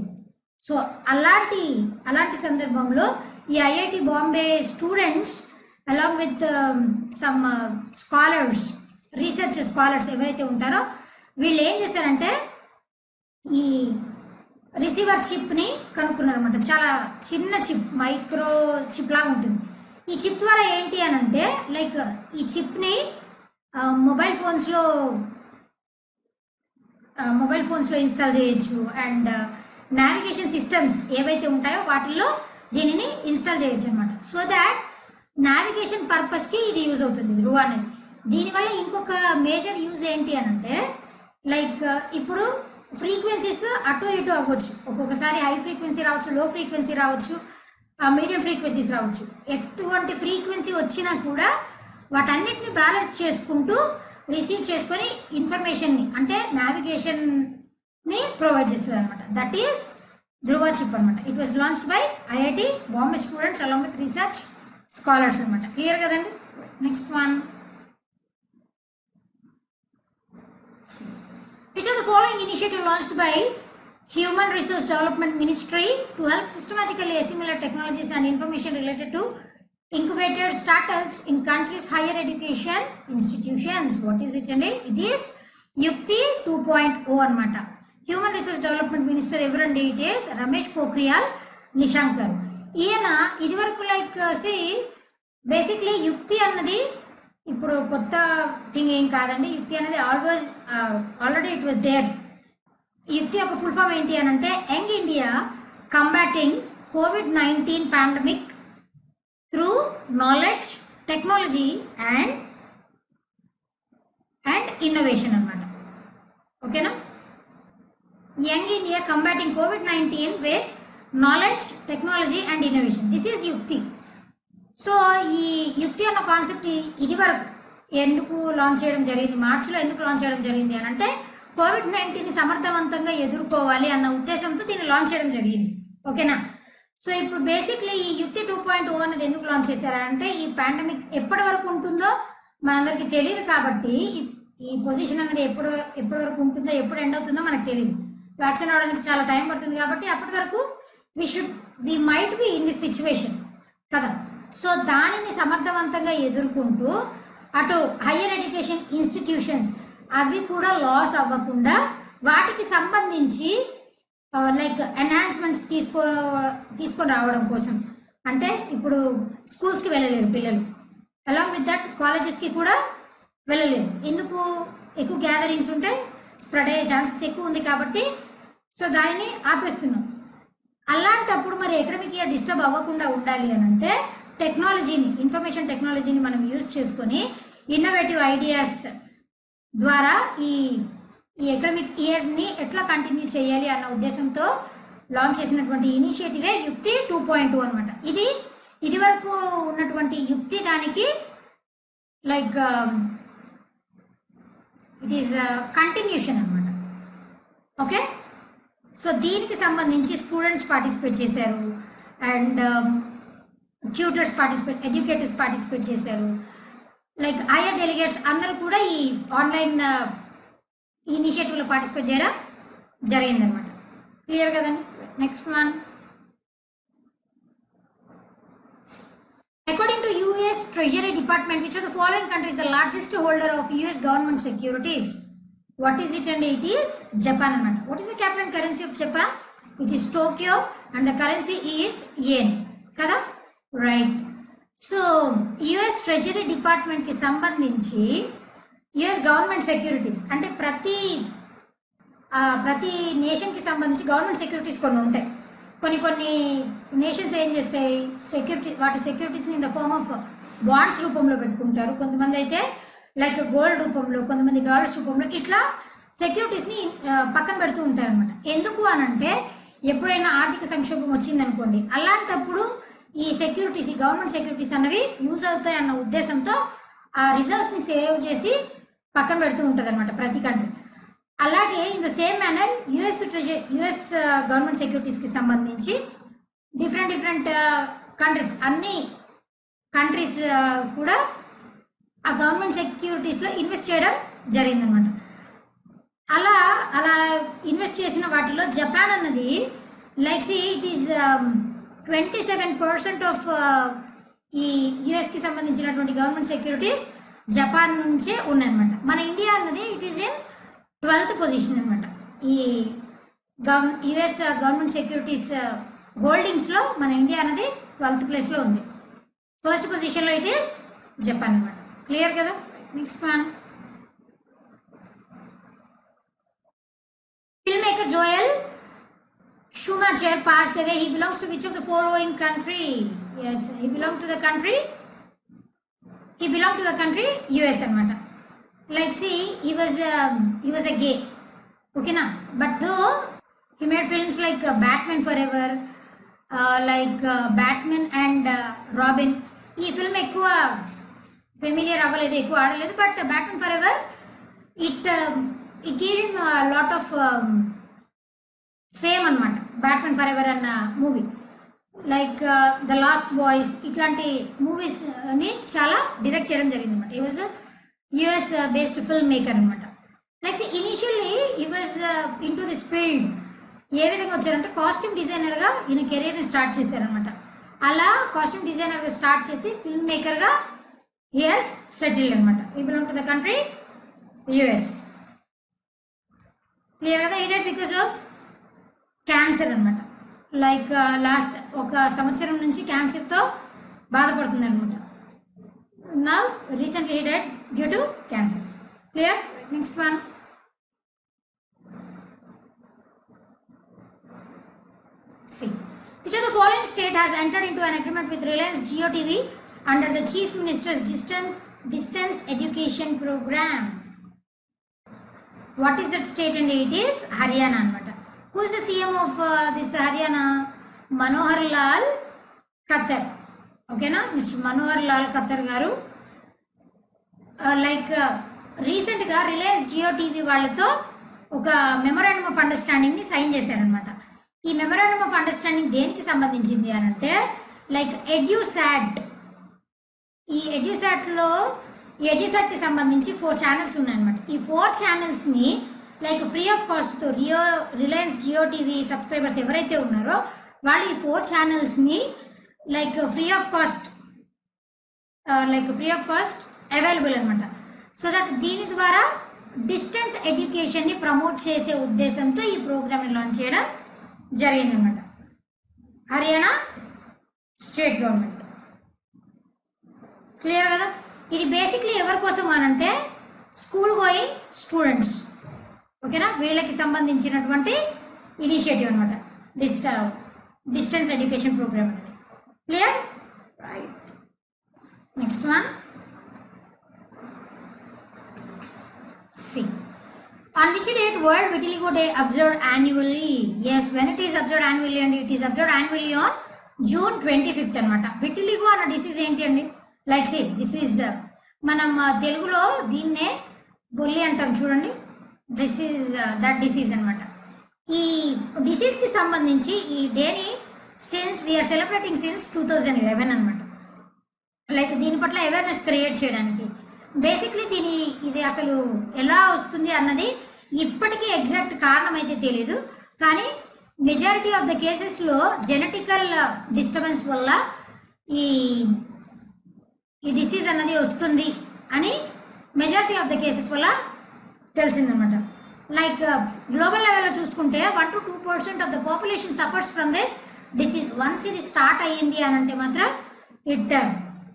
సో అలాంటి సందర్భంలో ఈ IIT Bombay students along with some scholars, research scholars ఎవరైతే ఉంటారో వీళ్ళు ఏం చేశారంటే ఈ రిసీవర్ చిప్ని కనుక్కున్నారు అనమాట. చాలా చిన్న చిప్, మైక్రో చిప్ లాగా ఉంటుంది. ఈ చిప్ ద్వారా ఏంటి అని అంటే లైక్ ఈ చిప్ని మొబైల్ ఫోన్స్లో ఇన్స్టాల్ చేయొచ్చు. అండ్ నావిగేషన్ సిస్టమ్స్ ఏవైతే ఉంటాయో వాటిల్లో దీనిని ఇన్స్టాల్ చేయొచ్చు అనమాట. సో దాట్ నావిగేషన్ పర్పస్కి ఇది యూజ్ అవుతుంది ధ్రువ అనేది. దీనివల్ల ఇంకొక మేజర్ యూజ్ ఏంటి అని అంటే లైక్ ఇప్పుడు ఫ్రీక్వెన్సీస్ అటు ఇటు అవ్వచ్చు. ఒక్కొక్కసారి హై ఫ్రీక్వెన్సీ రావచ్చు, లో ఫ్రీక్వెన్సీ రావచ్చు, మీడియం ఫ్రీక్వెన్సీస్ రావచ్చు. ఎటువంటి ఫ్రీక్వెన్సీ వచ్చినా కూడా వాటన్నిటిని బ్యాలెన్స్ చేసుకుంటూ రిసీవ్ చేసుకొని ఇన్ఫర్మేషన్ని అంటే నావిగేషన్ని ప్రొవైడ్ చేస్తుంది అనమాట. దట్ ఈస్ ధ్రువ చిప్ అనమాట. It was launched by IIT Bombay students along with research scholars అనమాట. క్లియర్ కదండి? Next one, which of the following initiative launched by Human Resource Development Ministry to help systematically assimilate technologies and information related to incubated startups in countries' higher education institutions? What is it? It is Yukti 2.0 anamata. Human Resource Development Minister everandi it is Ramesh Pokhriyal Nishank garu. ఈయన ఇది వరకు like basically యుక్తి అన్నది ఇప్పుడు కొత్త thing ఏం కాదండి. యుక్తి అనేది ఆల్రెడీ ఇట్ వాజ్ దేర్. యుక్తి యొక్క ఫుల్ ఫామ్ ఏంటి అని అంటే young India combating COVID-19 pandemic through knowledge, technology and innovation అనమాట. ఓకేనా? Young India combating COVID-19 with knowledge, technology and innovation. This is యుక్తి. సో ఈ యుక్తి అన్న కాన్సెప్ట్ ఇది వరకు ఎందుకు లాంచ్ చేయడం జరిగింది, మార్చిలో ఎందుకు లాంచ్ చేయడం జరిగింది అని అంటే COVID-19ని సమర్థవంతంగా ఎదుర్కోవాలి అన్న ఉద్దేశంతో దీన్ని లాంచ్ చేయడం జరిగింది. ఓకేనా? సో ఇప్పుడు బేసిక్లీ ఈ యుక్తి 2.0 అనేది ఎందుకు లాంచ్ చేశారంటే ఈ పాండమిక్ ఎప్పటి వరకు ఉంటుందో మనందరికీ తెలియదు కాబట్టి ఈ పొజిషన్ అనేది ఎప్పటి వరకు ఉంటుందో, ఎప్పుడు ఎండ్ అవుతుందో మనకు తెలియదు. వ్యాక్సిన్ అవడానికి చాలా టైం పడుతుంది కాబట్టి అప్పటి వరకు we might be in this situation కదా. సో దానిని సమర్థవంతంగా ఎదుర్కొంటూ అటు హయ్యర్ ఎడ్యుకేషన్ ఇన్స్టిట్యూషన్స్ అవి కూడా లాస్ అవ్వకుండా వాటికి సంబంధించి లైక్ ఎన్హాన్స్మెంట్స్ తీసుకొని రావడం కోసం. అంటే ఇప్పుడు స్కూల్స్కి వెళ్ళలేరు పిల్లలు, అలాంగ్ విత్ దట్ కాలేజెస్కి కూడా వెళ్ళలేరు. ఎందుకు? ఎక్కువ గ్యాదరింగ్స్ ఉంటే స్ప్రెడ్ అయ్యే ఛాన్సెస్ ఎక్కువ ఉంది కాబట్టి సో దానిని ఆపేస్తున్నాం. అలాంటప్పుడు మరి ఎకడమిక్ ఇయర్ డిస్టర్బ్ అవ్వకుండా ఉండాలి అని అంటే టెక్నాలజీని, ఇన్ఫర్మేషన్ టెక్నాలజీని మనం యూజ్ చేసుకొని ఇన్నోవేటివ్ ఐడియాస్ ద్వారా ఈ ఎకడమిక్ ఇయర్ని ఎట్లా కంటిన్యూ చేయాలి అన్న ఉద్దేశంతో లాంచ్ చేసినటువంటి ఇనిషియేటివే యుక్తి 2.0 అనమాట. ఇది వరకు ఉన్నటువంటి యుక్తి దానికి లైక్ ఇట్ ఈస్ కంటిన్యూషన్ అనమాట. ఓకే? సో దీనికి సంబంధించి స్టూడెంట్స్ పార్టిసిపేట్ చేశారు అండ్ ట్యూటర్స్ ఎడ్యుకేటర్స్ పార్టిసిపేట్ చేశారు. లైక్ హైయర్ డెలిగేట్స్ అందరూ కూడా ఈ ఆన్లైన్ ఇనిషియేటివ్లో పార్టిసిపేట్ చేయడం జరిగిందనమాట. క్లియర్ కదండి? Next one, according to US Treasury Department, which of the following country is the largest holder of US government securities? What is it? And it is Japan anamata. What is the capital and currency of Japan? It is Tokyo and the currency is yen kada, right? So US Treasury Department ki sambandhinchi US government securities అంటే ప్రతి nation కి సంబంధించి government securities కొన్ని ఉంటాయి. కొన్ని nations ఏం చేస్తాయి, వాటి సెక్యూరిటీస్ని in the form of bonds రూపంలో పెట్టుకుంటారు. కొంతమంది అయితే లైక్ గోల్డ్ రూపంలో, కొంతమంది డాలర్స్ రూపంలో ఇట్లా సెక్యూరిటీస్ని పక్కన పెడుతూ ఉంటారు అనమాట. ఎందుకు అనంటే ఎప్పుడైనా ఆర్థిక సంక్షోభం వచ్చిందనుకోండి, అలాంటప్పుడు ఈ సెక్యూరిటీస్, ఈ గవర్నమెంట్ సెక్యూరిటీస్ అన్నవి యూజ్ అవుతాయి అన్న ఉద్దేశంతో ఆ రిజర్వ్స్ని సేవ్ చేసి పక్కన పెడుతూ ఉంటుంది అనమాట ప్రతి కంట్రీ. అలాగే in the same manner US government సెక్యూరిటీస్కి సంబంధించి డిఫరెంట్ కంట్రీస్, అన్ని కంట్రీస్ కూడా ఆ గవర్నమెంట్ సెక్యూరిటీస్లో ఇన్వెస్ట్ చేయడం జరిగిందనమాట. అలా అలా ఇన్వెస్ట్ చేసిన వాటిలో జపాన్ అన్నది లైక్ ఇట్ ఈస్ 27% ఆఫ్ ఈ యుఎస్కి సంబంధించినటువంటి గవర్నమెంట్ సెక్యూరిటీస్ జపాన్ నుంచే ఉన్నాయన్నమాట. మన ఇండియా అన్నది it is in 12th position అనమాట. ఈ యుఎస్ గవర్నమెంట్ సెక్యూరిటీస్ హోల్డింగ్స్లో మన ఇండియా అన్నది 12th ప్లేస్లో ఉంది. ఫస్ట్ పొజిషన్లో ఇట్ ఈస్ జపాన్ అనమాట. క్లియర్ కదా? Next one, filmmaker Joel Schumacher passed away. He belongs to which of the following country? Yes, he belonged to the country US anamata. Like see, he was a gay, okay na, but though he made films like Batman Forever, Batman and Robin. ఈ film ఎక్కువ familiar అవ్వలేదు, ఎక్కువ ఆడలేదు, but batman for ever it gave him lot of fame అనమాట. Batman for ever అన్న movie, like the lost boys, ఇట్లాంటి మూవీస్ని చాలా డైరెక్ట్ చేయడం జరిగింది అనమాట. He was US based film maker అనమాట. Like initially he was into this field. ఏ విధంగా వచ్చారంటే కాస్ట్యూమ్ డిజైనర్గా ఈయన కెరీర్ని స్టార్ట్ చేశారనమాట. అలా కాస్ట్యూమ్ డిజైనర్గా స్టార్ట్ చేసి ఫిల్మ్ మేకర్గా యుఎస్ సెటిల్ అనమాట. ఈ belong to the country US. Clear కదా? ఈ డెడ్ బికాస్ ఆఫ్ క్యాన్సర్ అనమాట. లైక్ లాస్ట్ ఒక సంవత్సరం నుంచి క్యాన్సర్తో బాధపడుతుంది అనమాట. Now recently he did due to cancer. Clear? Next one, see, which of the following state has entered into an agreement with Reliance Jio TV under the Chief Minister's distance education program? What is that state? And it is Haryana anamata. Who is the CM of this Haryana? Manohar Lal Khattar. Okay na, Mr. Manohar Lal Khattar garu recent ga Reliance Jio TV వాళ్ళతో ఒక memorandum of understanding ని sign చేశారనమాట. ఈ memorandum of understanding దేనికి సంబంధించింది అని అంటే like ఎడ్యూసాట్. ఈ ఎడ్యూసాట్కి సంబంధించి 4 ఛానల్స్ ఉన్నాయన్నమాట. ఈ 4 ఛానల్స్ని లైక్ ఫ్రీ ఆఫ్ కాస్ట్తో రిలయన్స్ జియో టీవీ సబ్స్క్రైబర్స్ ఎవరైతే ఉన్నారో వాళ్ళు ఈ 4 ఛానల్స్ని like free of cost available అనమాట. సో దట్ దీని ద్వారా డిస్టెన్స్ ఎడ్యుకేషన్ని ప్రమోట్ చేసే ఉద్దేశంతో ఈ ప్రోగ్రామ్ని లాంచ్ చేయడం జరిగిందనమాట. Haryana state government. క్లియర్ కదా? ఇది బేసిక్లీ ఎవరి కోసం అనంటే స్కూల్ గోయింగ్ స్టూడెంట్స్, ఓకేనా, వీళ్ళకి సంబంధించినటువంటి ఇనిషియేటివ్ అనమాట దిస్ డిస్టెన్స్ ఎడ్యుకేషన్ ప్రోగ్రామ్ అనేది. Clear? Right. Next one, C, on which date World Vitiligo Day observed annually? Yes, when it is observed annually, and it is observed annually on June 25th అనమాట. Vitiligo అన్న disease ఏంటి అండి? Like C, this is మనం తెలుగులో దీన్నే బొల్లి అంటాం చూడండి. This is that disease అనమాట. ఈ డిసీజ్కి సంబంధించి ఈ డేని సిన్స్ వీఆర్ సెలబ్రేటింగ్ సిన్స్ 2011 అనమాట. లైక్ దీని పట్ల అవేర్నెస్ క్రియేట్ చేయడానికి. బేసిక్లీ ఇది అసలు ఎలా వస్తుంది అన్నది ఇప్పటికీ ఎగ్జాక్ట్ కారణం అయితే తెలియదు, కానీ మెజారిటీ ఆఫ్ ద కేసెస్లో జెనెటికల్ డిస్టర్బెన్స్ వల్ల ఈ డిసీజ్ అన్నది వస్తుంది అని మెజారిటీ ఆఫ్ ద కేసెస్ వల్ల తెలిసిందనమాట. లైక్ గ్లోబల్ లెవెల్లో చూసుకుంటే 1 to 2% of the population suffers from this disease. Once ఇది స్టార్ట్ అయ్యింది అని అంటే మాత్రం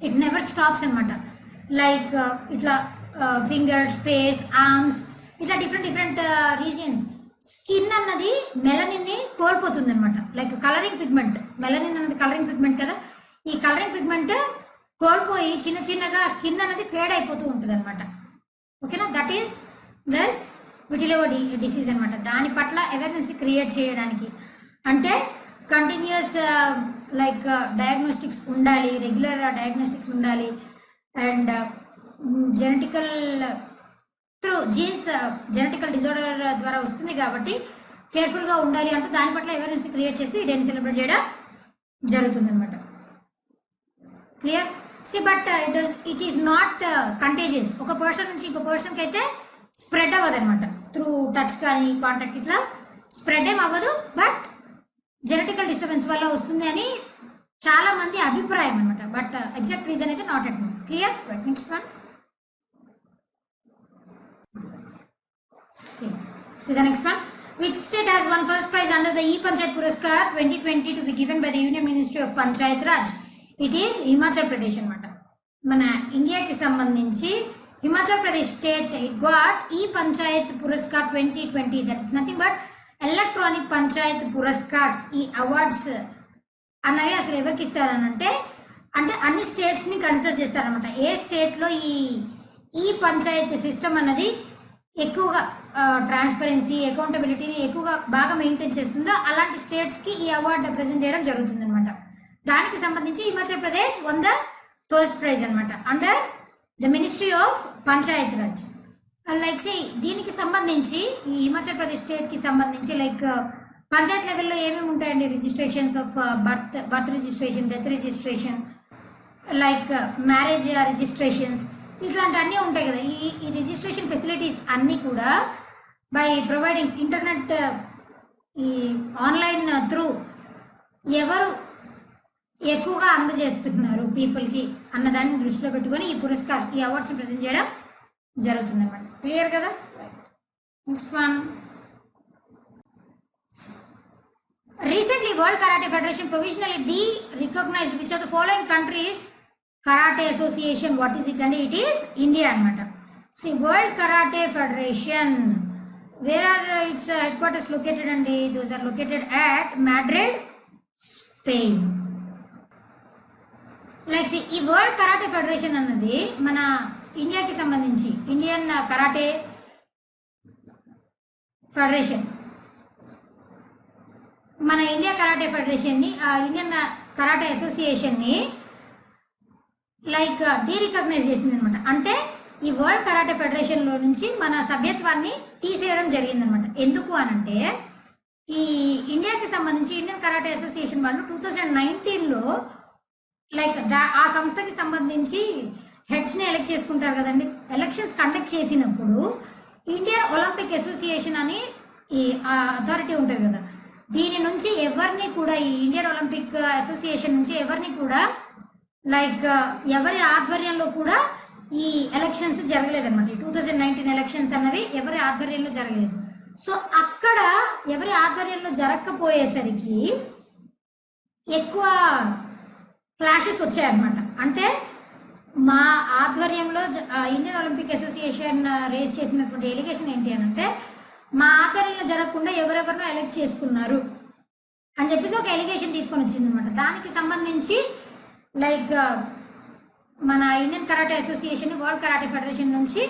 ఇట్ నెవర్ స్టాప్స్ అనమాట. లైక్ ఇట్లా ఫింగర్స్, ఫేస్, ఆర్మ్స్, ఇట్లా డిఫరెంట్ రీజియన్స్. స్కిన్ అన్నది మెలనిన్ని కోల్పోతుంది అనమాట. లైక్ కలరింగ్ పిగ్మెంట్, మెలనిన్ అన్నది కలరింగ్ పిగ్మెంట్ కదా, ఈ కలరింగ్ పిగ్మెంట్ కోల్పోయి చిన్నగా స్కిన్ అన్నది ఫేడ్ అయిపోతూ ఉంటుంది అనమాట. ఓకేనా? That is thus vitiligo disease అనమాట. దాని పట్ల అవేర్నెస్ క్రియేట్ చేయడానికి అంటే కంటిన్యూస్ లైక్ డయాగ్నోస్టిక్స్ ఉండాలి, రెగ్యులర్ డయాగ్నోస్టిక్స్ ఉండాలి, and genetical through genes genetical disorder ద్వారా వస్తుంది కాబట్టి కేర్ఫుల్గా ఉండాలి అంటూ దాని పట్ల అవేర్నెస్ క్రియేట్ చేస్తూ ఈ డేని సెలబ్రేట్ చేయడం జరుగుతుంది అనమాట. Clear? But it is not contagious. ఒక పర్సన్ నుంచి ఇంకో పర్సన్కి అయితే స్ప్రెడ్ అవ్వదు అనమాట. త్రూ టచ్ కానీ కాంటాక్ట్ ఇట్లా స్ప్రెడ్ ఏం అవ్వదు, బట్ జెనెటికల్ డిస్టర్బెన్స్ వల్ల వస్తుంది అని చాలా మంది అభిప్రాయం అనమాట. బట్ ఎగ్జాక్ట్ రీజన్ అయితే not yet known. Clear? Next one. See the next one. Which state has won first prize under the E-Panchayat Puraskar 2020 to be given by the Union Ministry of Panchayat Raj? It is Himachal Pradesh అనమాట. మన ఇండియాకి సంబంధించి Himachal Pradesh state it got ఈ-పంచాయత్ Puraskar 2020. That is nothing but electronic Panchayat పురస్కార్స్. ఈ awards అన్నవి అసలు ఎవరికి ఇస్తారనంటే అన్ని స్టేట్స్ని consider చేస్తారనమాట. ఏ స్టేట్లో ఈ పంచాయత్ సిస్టమ్ అన్నది ఎక్కువగా ట్రాన్స్పరెన్సీ అకౌంటబిలిటీని ఎక్కువగా బాగా మెయింటైన్ చేస్తుందో అలాంటి స్టేట్స్కి ఈ అవార్డు ప్రజెంట్ చేయడం జరుగుతుంది అనమాట. దానికి సంబంధించి Himachal Pradesh won the first prize అనమాట under the ministry of Panchayat Raj. Like దీనికి సంబంధించి ఈ హిమాచల్ ప్రదేశ్ స్టేట్కి సంబంధించి లైక్ పంచాయత్ లెవెల్లో ఏమేమి ఉంటాయండి? Registrations of birth registration, death registration, like marriage registrations, ఇట్లాంటి అన్నీ ఉంటాయి కదా. ఈ రిజిస్ట్రేషన్ ఫెసిలిటీస్ అన్నీ కూడా బై ప్రొవైడింగ్ ఇంటర్నెట్ ఈ ఆన్లైన్ త్రూ ఎవరు ఎక్కువగా అందజేస్తున్నారు పీపుల్కి అన్నదాన్ని దృష్టిలో పెట్టుకొని ఈ అవార్డ్స్ని ప్రజెంట్ చేయడం జరుగుతుంది అనమాట. క్లియర్ కదా? Next one. Recently, World Karate Federation provisionally de-recognized which of the following countries Karate Association. What is it? And it is India anamata. See, World Karate Federation, where are its headquarters located? And those are located at Madrid, Spain. Like see, ఈ world karate federation అన్నది మన ఇండియాకి సంబంధించి Indian karate federation, మన India karate ఫెడరేషన్ని Indian karate అసోసియేషన్ని like derecognise చేసింది అనమాట. అంటే ఈ వరల్డ్ కరాటే ఫెడరేషన్లో నుంచి మన సభ్యత్వాన్ని తీసేయడం జరిగిందనమాట. ఎందుకు అనంటే ఈ ఇండియాకి సంబంధించి ఇండియన్ కరాటే అసోసియేషన్ వాళ్ళు 2019లో లైక్ ఆ సంస్థకి సంబంధించి హెడ్స్ని ఎలక్ట్ చేసుకుంటారు కదండి. ఎలక్షన్స్ కండక్ట్ చేసినప్పుడు ఇండియన్ ఒలింపిక్ అసోసియేషన్ అని ఈ అథారిటీ ఉంటుంది కదా, దీని నుంచి ఎవరిని కూడా ఈ ఇండియన్ ఒలింపిక్ అసోసియేషన్ నుంచి ఎవరిని కూడా లైక్ ఎవరి ఆధ్వర్యంలో కూడా ఈ ఎలక్షన్స్ జరగలేదన్నమాట. ఈ 2019 ఎలక్షన్స్ అన్నవి ఎవరి ఆధ్వర్యంలో జరగలేదు. సో అక్కడ ఎవరి ఆధ్వర్యంలో జరగకపోయేసరికి ఎక్కువ క్లాషెస్ వచ్చాయన్నమాట. అంటే మా ఆధ్వర్యంలో ఇండియన్ ఒలింపిక్ అసోసియేషన్ రేజ్ చేసినటువంటి ఎలిగేషన్ ఏంటి అని అంటే మా ఆధ్వర్యంలో జరగకుండా ఎవరెవరినో ఎలక్ట్ చేసుకున్నారు అని చెప్పేసి ఒక ఎలిగేషన్ తీసుకొని వచ్చింది అనమాట. దానికి సంబంధించి లైక్ మన Indian karate association world karate federation నుంచి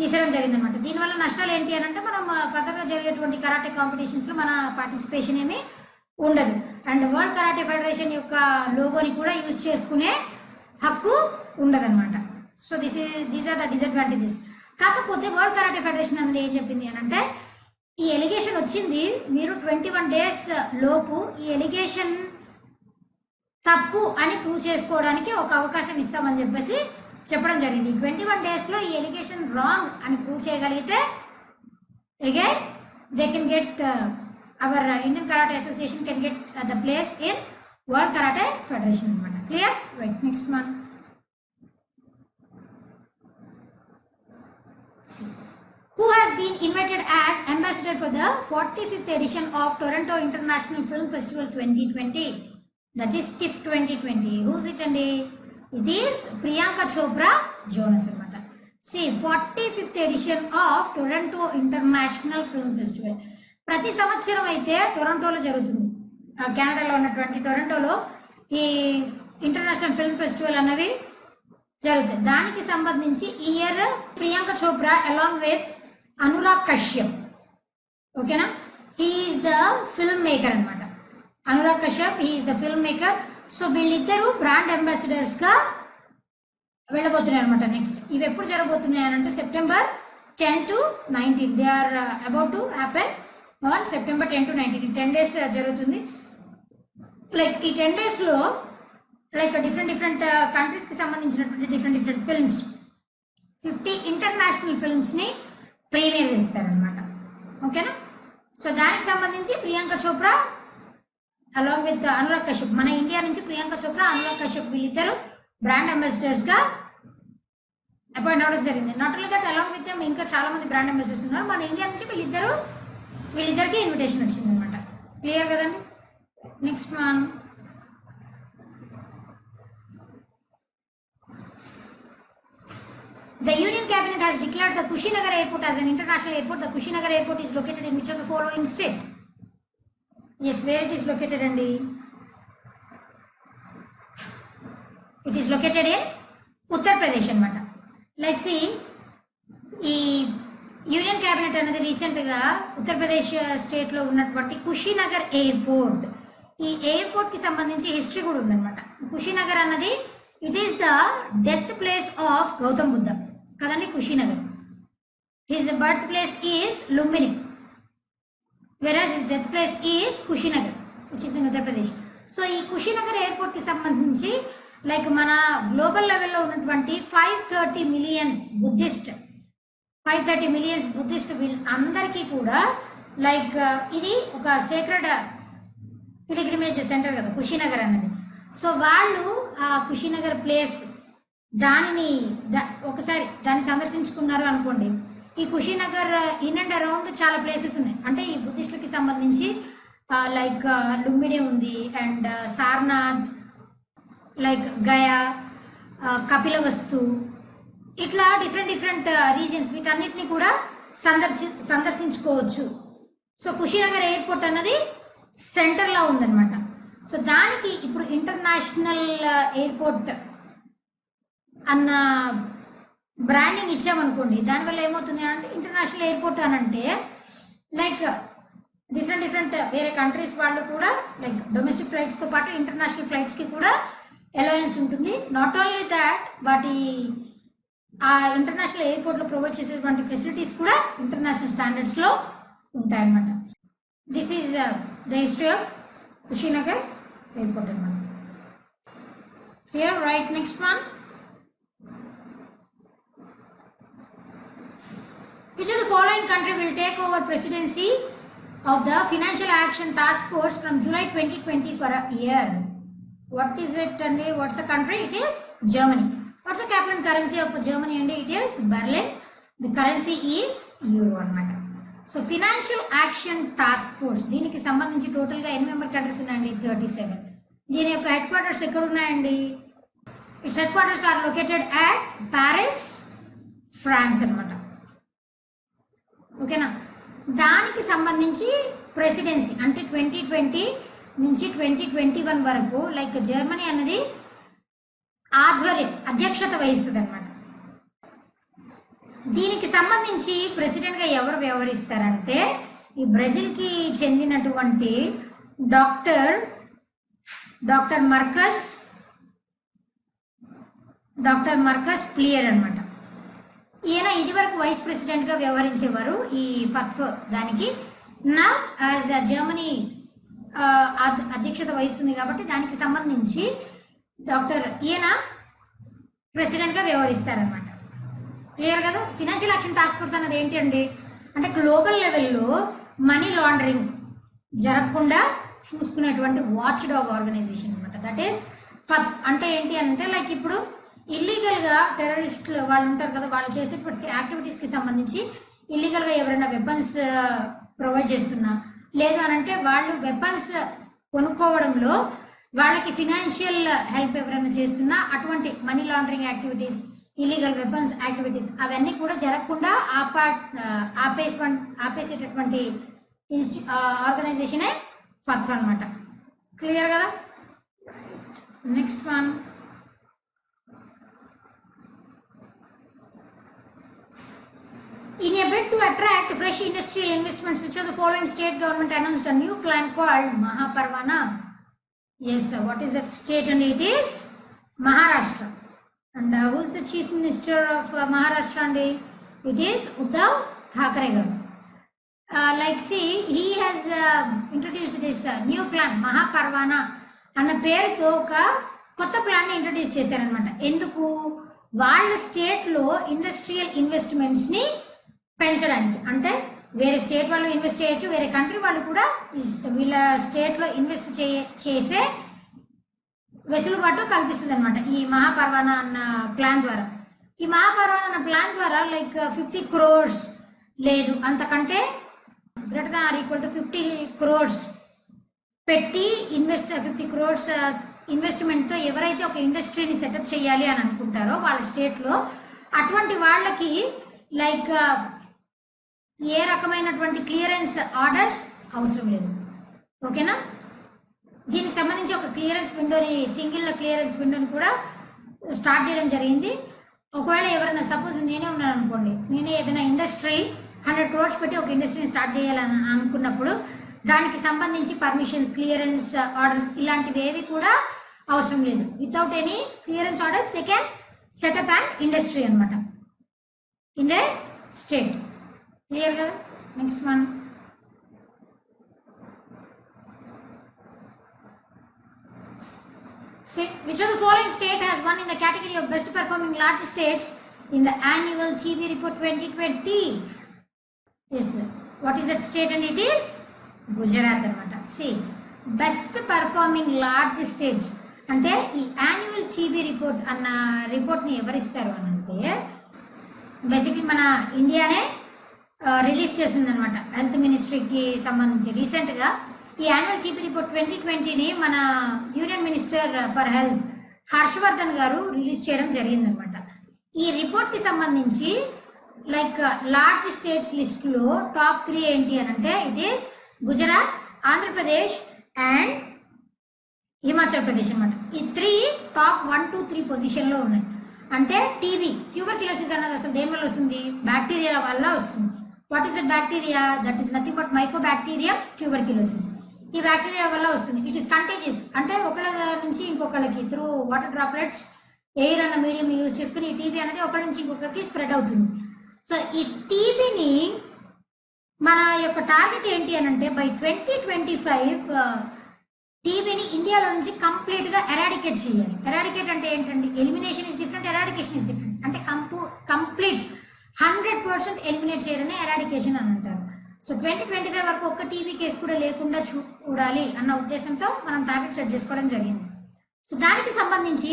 తీసేయడం జరిగిందనమాట. దీనివల్ల నష్టాలు ఏంటి అని అంటే మనం ఫర్దర్గా జరిగేటువంటి కరాటే కాంపిటీషన్స్లో మన పార్టిసిపేషన్ ఏమీ ఉండదు. అండ్ వరల్డ్ కరాటే ఫెడరేషన్ యొక్క లోగోని కూడా యూజ్ చేసుకునే హక్కు ఉండదన్నమాట. So these are the disadvantages. కాకపోతే వరల్డ్ కరాటే ఫెడరేషన్ అనేది ఏం చెప్పింది అని అంటే ఈ ఎలిగేషన్ వచ్చింది, మీరు 21 days లోపు ఈ ఎలిగేషన్ తప్పు అని ప్రూవ్ చేసుకోవడానికి ఒక అవకాశం ఇస్తామని చెప్పేసి చెప్పడం జరిగింది. 21 daysలో ఈ ఎలిగేషన్ రాంగ్ అని ప్రూవ్ చేయగలిగితే again they can get our Indian karate association can get the place in world karate federation అనమాట. Clear? Right. Next one. Who has been invited as ambassador for the 45th edition of Toronto International Film Festival 2020? That is TIFF 2020. Who's it? And it is Priyanka Chopra Jonas anamata. See, 45th edition of Toronto International Film Festival. ప్రతి సంవత్సరం అయితే టొరంటోలో జరుగుతుంది. కెనడాలో ఉన్నటువంటి టొరంటోలో ఈ international film festival అనేవి జరుగుతాయి. దానికి సంబంధించి ఈ year Priyanka Chopra along with Anurag Kashyap, ఓకేనా, he is the film maker అనమాట. Anurag Kashyap he is the film maker. So వీళ్ళిద్దరూ బ్రాండ్ అంబాసిడర్స్గా వెళ్ళబోతున్నారు అనమాట. నెక్స్ట్ ఇవి ఎప్పుడు జరగబోతున్నాయి అని అంటే September 10 to 19. They are about to happen on September 10 to 19. 10 days జరుగుతుంది. లైక్ ఈ 10 daysలో లైక్ డిఫరెంట్ కంట్రీస్కి సంబంధించినటువంటి డిఫరెంట్ ఫిల్మ్స్ 50 ఇంటర్నేషనల్ ఫిల్మ్స్ని ప్రీమియర్ చేస్తారనమాట. ఓకేనా? సో దానికి సంబంధించి ప్రియాంక చోప్రా అలాంగ్ విత్ అనురాగ్ కశ్యప్, మన ఇండియా నుంచి ప్రియాంక చోప్రా, అనురాగ్ కశ్యప్ వీళ్ళిద్దరు బ్రాండ్ అంబాసిడర్స్గా అపాయింట్ అవ్వడం జరిగింది. Not only that, along with them ఇంకా చాలా మంది బ్రాండ్ అంబాసిడర్స్ ఉన్నారు. మన ఇండియా నుంచి వీళ్ళిద్దరికి ఇన్విటేషన్ వచ్చింది అనమాట. క్లియర్ కదండి? Next one, the Union Cabinet has declared the Kushinagar Airport as an international airport. The Kushinagar Airport is located in which of the following state? Yes, where it is located, Andy? It is located in Uttar Pradesh anamata. Like see, ఈ union cabinet అనేది రీసెంట్గా ఉత్తరప్రదేశ్ స్టేట్లో ఉన్నటువంటి Kushinagar airport, ఈ ఎయిర్పోర్ట్కి సంబంధించి history కూడా ఉందన్నమాట. కుషినగర్ అన్నది it is the death place of Gautam Buddha కదండి. Kushinagar, his birth place is Lumbini, whereas his death place is Kushinagar which is in Uttar Pradesh. So ఈ కుషినగర్ ఎయిర్పోర్ట్కి సంబంధించి లైక్ మన గ్లోబల్ లెవెల్లో ఉన్నటువంటి 530 మిలియన్ బుద్ధిస్ట్ వీళ్ళందరికీ కూడా లైక్ ఇది ఒక సేక్రెడ్ పిలిగ్రిమేజ్ సెంటర్ కదా కుషినగర్ అన్నది. సో వాళ్ళు ఆ కుషినగర్ ప్లేస్ ఒకసారి దాన్ని సందర్శించుకున్నారు అనుకోండి. ఈ కుషినగర్ ఇన్ అండ్ అరౌండ్ చాలా ప్లేసెస్ ఉన్నాయి. అంటే ఈ బుద్ధిస్టులకి సంబంధించి లైక్ లుంబిని ఉంది అండ్ సార్నాథ్, లైక్ గయా, కపిలవస్తు, ఇట్లా డిఫరెంట్ రీజన్స్ వీటన్నిటిని కూడా సందర్శించుకోవచ్చు. సో కుషినగర్ ఎయిర్పోర్ట్ అన్నది సెంటర్లో ఉందన్నమాట. సో దానికి ఇప్పుడు ఇంటర్నేషనల్ ఎయిర్పోర్ట్ అన్న బ్రాండింగ్ ఇచ్చామనుకోండి, దానివల్ల ఏమవుతుంది అంటే ఇంటర్నేషనల్ ఎయిర్పోర్ట్ అని అంటే లైక్ డిఫరెంట్ వేరే కంట్రీస్ వాళ్ళు కూడా లైక్ డొమెస్టిక్ ఫ్లైట్స్తో పాటు ఇంటర్నేషనల్ ఫ్లైట్స్కి కూడా అలవెన్స్ ఉంటుంది. నాట్ ఓన్లీ దాట్, వాటి ఆ ఇంటర్నేషనల్ ఎయిర్పోర్ట్లో ప్రొవైడ్ చేసేటువంటి ఫెసిలిటీస్ కూడా ఇంటర్నేషనల్ స్టాండర్డ్స్లో ఉంటాయన్నమాట. This is the history of Kushinagar airport అన్నమాట. Clear? Right. Next one, which of the following country will take over presidency of the Financial Action Task Force from July 2020 for a year? What is it and what's the country? It is Germany. What's the capital currency of Germany and it is Berlin. The currency is euro అన్నమాట. So financial action task force దీనికి సంబంధించి టోటల్గా ఎన్ని member countries ఉన్నాయండి? 37. దీని యొక్క headquarters ఎక్కడ ఉన్నాయండి? It's headquarters are located at Paris, France అనమాట. ఓకేనా? దానికి సంబంధించి ప్రెసిడెన్సీ అంటే 2020 నుంచి 2021 వరకు లైక్ జర్మనీ అనేది అధ్యక్షత వహిస్తుంది అనమాట. దీనికి సంబంధించి ప్రెసిడెంట్గా ఎవరు వ్యవహరిస్తారంటే ఈ బ్రెజిల్కి చెందినటువంటి డాక్టర్ మర్కస్ ప్లియర్ అనమాట. ఈయన ఇది వరకు వైస్ ప్రెసిడెంట్గా వ్యవహరించేవారు ఈ ఫత్ఫ్ దానికి. నా యాజ్ జర్మనీ అధ్యక్షత వహిస్తుంది కాబట్టి దానికి సంబంధించి ఈయన ప్రెసిడెంట్గా వ్యవహరిస్తారనమాట. క్లియర్ కదా? ఫినాన్షియల్ యాక్షన్ టాస్క్ ఫోర్స్ అన్నది ఏంటి అండి అంటే గ్లోబల్ లెవెల్లో మనీ లాండరింగ్ జరగకుండా చూసుకునేటువంటి వాచ్ డాగ్ ఆర్గనైజేషన్ అనమాట. That is FATF. అంటే ఏంటి అంటే లైక్ ఇప్పుడు ఇల్లీగల్గా టెర్రరిస్టులు వాళ్ళు ఉంటారు కదా, వాళ్ళు చేసేటువంటి యాక్టివిటీస్కి సంబంధించి ఇల్లీగల్గా ఎవరైనా వెపన్స్ ప్రొవైడ్ చేస్తున్నా లేదు అని అంటే వాళ్ళు వెపన్స్ కొనుక్కోవడంలో వాళ్ళకి ఫినాన్షియల్ హెల్ప్ ఎవరైనా చేస్తున్నా అటువంటి money laundering activities, illegal weapons activities అవన్నీ కూడా జరగకుండా ఆపేసేటటువంటి ఆర్గనైజేషనే ఫత్ అనమాట. క్లియర్ కదా? Next one, in a bid to attract fresh industrial investments, which of the following state government announced a new plan called Mahaparvana? Yes, what is that state? And it is Maharashtra. And who is the chief minister of Maharashtra? And it is Uddhav Thackeray garu. Like see, he has introduced this new plan Mahaparvana అన్న పేరుతో ఒక కొత్త ప్లాన్ని introduce చేశారనమాట. ఎందుకు? వాళ్ళ స్టేట్లో industrial ఇన్వెస్ట్మెంట్స్ని పెంచడానికి. అంటే వేరే స్టేట్ వాళ్ళు ఇన్వెస్ట్ చేయొచ్చు, వేరే కంట్రీ వాళ్ళు కూడా వీళ్ళ స్టేట్లో ఇన్వెస్ట్ చేసే వెసులుబాటు కల్పిస్తుంది అనమాట ఈ మహాపర్వానా అన్న ప్లాన్ ద్వారా. ఈ మహాపర్వానా అన్న ప్లాన్ ద్వారా లైక్ 50 crores లేదు అంతకంటే greater than or equal to 50 crores పెట్టి 50 crores ఇన్వెస్ట్మెంట్తో ఎవరైతే ఒక ఇండస్ట్రీని సెటప్ చేయాలి అని అనుకుంటారో వాళ్ళ స్టేట్లో, అటువంటి వాళ్ళకి లైక్ ఏ రకమైనటువంటి క్లియరెన్స్ ఆర్డర్స్ అవసరం లేదు. ఓకేనా? దీనికి సంబంధించి ఒక క్లియరెన్స్ విండోని, సింగిల్ క్లియరెన్స్ విండోని కూడా స్టార్ట్ చేయడం జరిగింది. ఒకవేళ ఎవరైనా సపోజ్ నేనే ఉన్నాను అనుకోండి, నేనే ఏదైనా ఇండస్ట్రీ 100 crores పెట్టి ఒక ఇండస్ట్రీని స్టార్ట్ చేయాలని అనుకున్నప్పుడు దానికి సంబంధించి పర్మిషన్స్, క్లియరెన్స్ ఆర్డర్స్ ఇలాంటివి ఏవి కూడా అవసరం లేదు. Without any clearance orders they can setup and industry అనమాట ఇన్ దే స్టేట్. క్లియర్ కదా? Next one, see which of the following state has won in the category of best performing large states in the annual TV report 2020? Yes, what is that state? And it is Gujarat anamata. See, best performing large states అంటే ఈ annual TV report అన్న రిపోర్ట్ని ఎవరిస్తారు అని అంటే basically మన ఇండియానే release చేస్తుంది అనమాట. హెల్త్ మినిస్ట్రీకి సంబంధించి రీసెంట్గా ఈ యాన్యువల్ టీవీ రిపోర్ట్ 2020ని మన union minister for health Harshvardhan గారు రిలీజ్ చేయడం జరిగిందనమాట. ఈ రిపోర్ట్కి సంబంధించి లైక్ లార్జ్ స్టేట్స్ లిస్ట్లో టాప్ 3 ఏంటి అని అంటే it is Gujarat, Andhra Pradesh and Himachal Pradesh అనమాట. ఈ 3 టాప్ 1 to 3 పొజిషన్లో ఉన్నాయి. అంటే టీబీ, ట్యూబర్క్యులోసిస్ అన్నది అసలు దేని వల్ల వస్తుంది? బ్యాక్టీరియా వల్ల వస్తుంది. What is the bacteria? That is nothing but Mycobacterium tuberculosis. ఈ బ్యాక్టీరియా వల్ల వస్తుంది. ఇట్ ఈస్ కంటేజియస్, అంటే ఒకళ్ళ నుంచి ఇంకొకళ్ళకి త్రూ వాటర్ డ్రాప్లెట్స్, ఎయిర్ అన్న మీడియం యూజ్ చేసుకుని ఈ టీబీ అనేది ఒకళ్ళ నుంచి ఇంకొకరికి స్ప్రెడ్ అవుతుంది. సో ఈ టీబీని మన యొక్క టార్గెట్ ఏంటి అని అంటే బై 2025 టీబీని ఇండియాలో నుంచి కంప్లీట్గా ఎరాడికేట్ చేయాలి. ఎరాడికేట్ అంటే ఏంటండి? Elimination is different, eradication is different. అంటే కంప్లీట్ 100% ఎలిమినేట్ చేయడమే ఎరాడికేషన్ అని అంటారు. సో 2025 వరకు ఒక్క టీబీ కేసు కూడా లేకుండా చూడాలి అన్న ఉద్దేశంతో మనం టార్గెట్ సెట్ చేసుకోవడం జరిగింది. సో దానికి సంబంధించి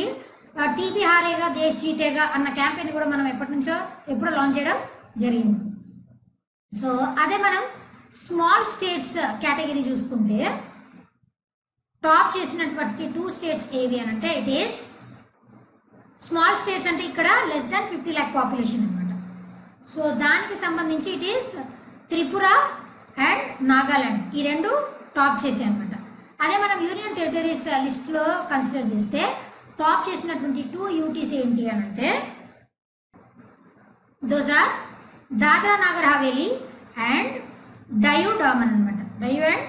టీబీ హారేగా దేశ్ జీతేగా అన్న క్యాంపెయిన్ కూడా మనం ఎప్పుడో లాంచ్ చేయడం జరిగింది. సో అదే మనం స్మాల్ స్టేట్స్ కేటగిరీ చూసుకుంటే టాప్ చేసినటువంటి 2 స్టేట్స్ ఏవి అని అంటే ఇట్ ఈస్ స్మాల్ స్టేట్స్ అంటే ఇక్కడ లెస్ దాన్ 50 lakh పాపులేషన్ అనమాట. సో దానికి సంబంధించి it is Tripura and Nagaland, ఈ 2 టాప్ చేసాయి అనమాట. అదే మనం యూనియన్ టెరిటరీస్ లిస్ట్లో కన్సిడర్ చేస్తే టాప్ చేసినటువంటి 2 యూటీస్ ఏంటి అని అంటే those are Dadra Nagar Haveli and Diu Daman అనమాట. డయూ అండ్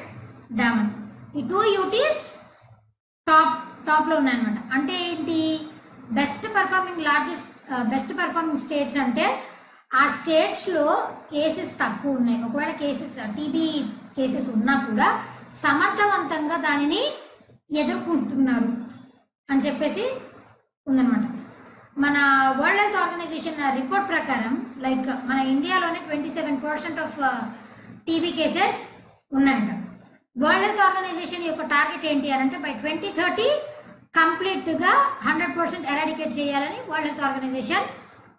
డామన్ ఈ 2 యూటీస్ టాప్లో ఉన్నాయన్నమాట. అంటే ఏంటి? బెస్ట్ పర్ఫార్మింగ్ స్టేట్స్ అంటే ఆ స్టేట్స్లో కేసెస్ తక్కువ ఉన్నాయి. ఒకవేళ టీబీ కేసెస్ ఉన్నా కూడా సమర్థవంతంగా దానిని ఎదుర్కొంటున్నారు అని చెప్పేసి ఉందన్నమాట. మన వరల్డ్ హెల్త్ ఆర్గనైజేషన్ రిపోర్ట్ ప్రకారం లైక్ మన ఇండియాలోనే 27% ఆఫ్ టీబీ కేసెస్ ఉన్నాయంట. వరల్డ్ హెల్త్ ఆర్గనైజేషన్ యొక్క టార్గెట్ ఏంటి అని అంటే బై 2030 కంప్లీట్గా 100% ఎరాడికేట్ చేయాలని వరల్డ్ హెల్త్ ఆర్గనైజేషన్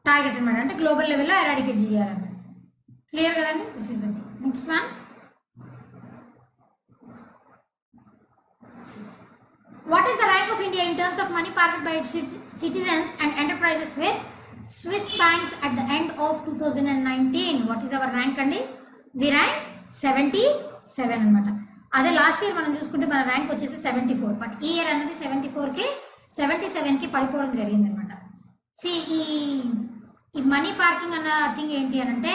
టార్గెట్ అనమాట. అంటే గ్లోబల్ లెవెల్లో ఎరాడికేట్ చేయాలని. క్లియర్ కదండి? This is the thing. Next one, what is the rank of India in terms of money parked by its citizens and enterprises with Swiss banks at the end of 2019? What is our rank andi? We rank 77 అనమాట. అదే last year మనం చూసుకుంటే మన rank వచ్చేసి 74, but ఈ year అనేది 77కి పడిపోవడం జరిగింది అనమాట. సి ఈ మనీ పార్కింగ్ అన్న థింగ్ ఏంటి అని అంటే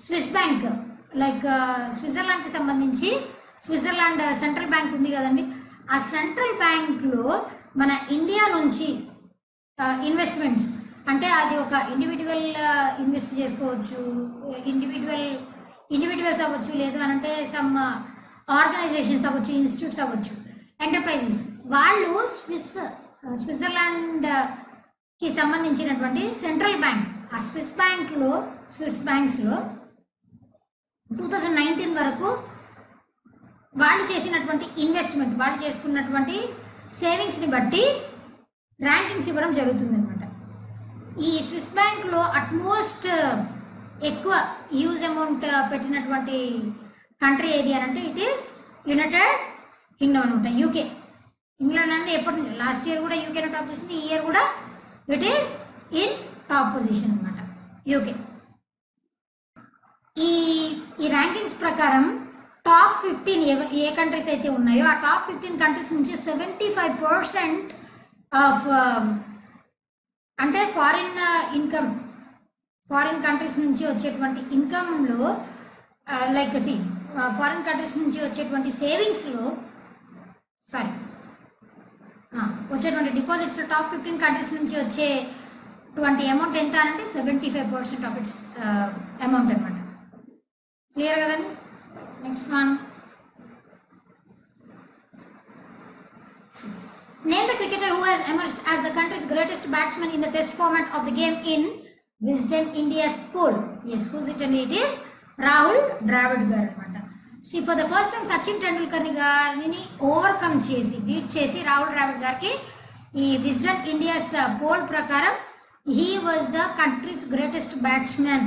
స్విస్ బ్యాంక్ లైక్ స్విట్జర్లాండ్కి సంబంధించి స్విట్జర్లాండ్ సెంట్రల్ బ్యాంక్ ఉంది కదండి, ఆ సెంట్రల్ బ్యాంక్లో మన ఇండియా నుంచి ఇన్వెస్ట్మెంట్స్ అంటే అది ఒక ఇండివిజువల్ ఇన్వెస్ట్ చేసుకోవచ్చు, ఇండివిజువల్స్ అవ్వచ్చు, లేదు అని అంటే సమ్ ఆర్గనైజేషన్స్ అవ్వచ్చు, ఇన్స్టిట్యూట్స్ అవ్వచ్చు, ఎంటర్ప్రైజెస్. వాళ్ళు స్విస్ స్విట్జర్లాండ్ కి సంబంధించినటువంటి సెంట్రల్ బ్యాంక్, ఆ స్విస్ బ్యాంక్స్లో 2019 వరకు వాళ్ళు చేసినటువంటి ఇన్వెస్ట్మెంట్, వాళ్ళు చేసుకున్నటువంటి సేవింగ్స్ని బట్టి ర్యాంకింగ్స్ ఇవ్వడం జరుగుతుందన్నమాట. ఈ స్విస్ బ్యాంక్లో అట్మోస్ట్ ఎక్కువ యూజ్ అమౌంట్ పెట్టినటువంటి కంట్రీ ఏది అని అంటే ఇట్ ఈస్ యునైటెడ్ కింగ్డమ్ అనమాట, యూకే. ఇంగ్లాండ్ అనేది ఎప్పటి నుంచి, లాస్ట్ ఇయర్ కూడా యూకేనే టాప్ చేసింది, ఈ ఇయర్ కూడా it is in top position అనమాట యూకే. ఈ ర్యాంకింగ్స్ ప్రకారం టాప్ 15 ఏ కంట్రీస్ అయితే ఉన్నాయో ఆ టాప్ 15 కంట్రీస్ నుంచి 75% ఆఫ్ అంటే ఫారిన్ కంట్రీస్ నుంచి వచ్చేటువంటి ఇన్కమ్లో లైక్ ఫారిన్ కంట్రీస్ నుంచి వచ్చేటువంటి సేవింగ్స్లో వచ్చేటువంటి డిపాజిట్స్ టాప్ 15 కంట్రీస్ నుంచి వచ్చేటువంటి అమౌంట్ ఎంత అంటే 75% ఆఫ్ ఇట్స్ అమౌంట్ అనమాట. క్లియర్ కదండి? Next one, name the cricketer who has emerged as the country's greatest batsman in the test format of the game in Wisden India's poll. Yes, who's it? And it is Rahul Dravid garu anamata. See, for the first time Sachin Tendulkar garini overcome chesi beat chesi Rahul Dravid gariki ee Wisden India's poll prakaram he was the country's greatest batsman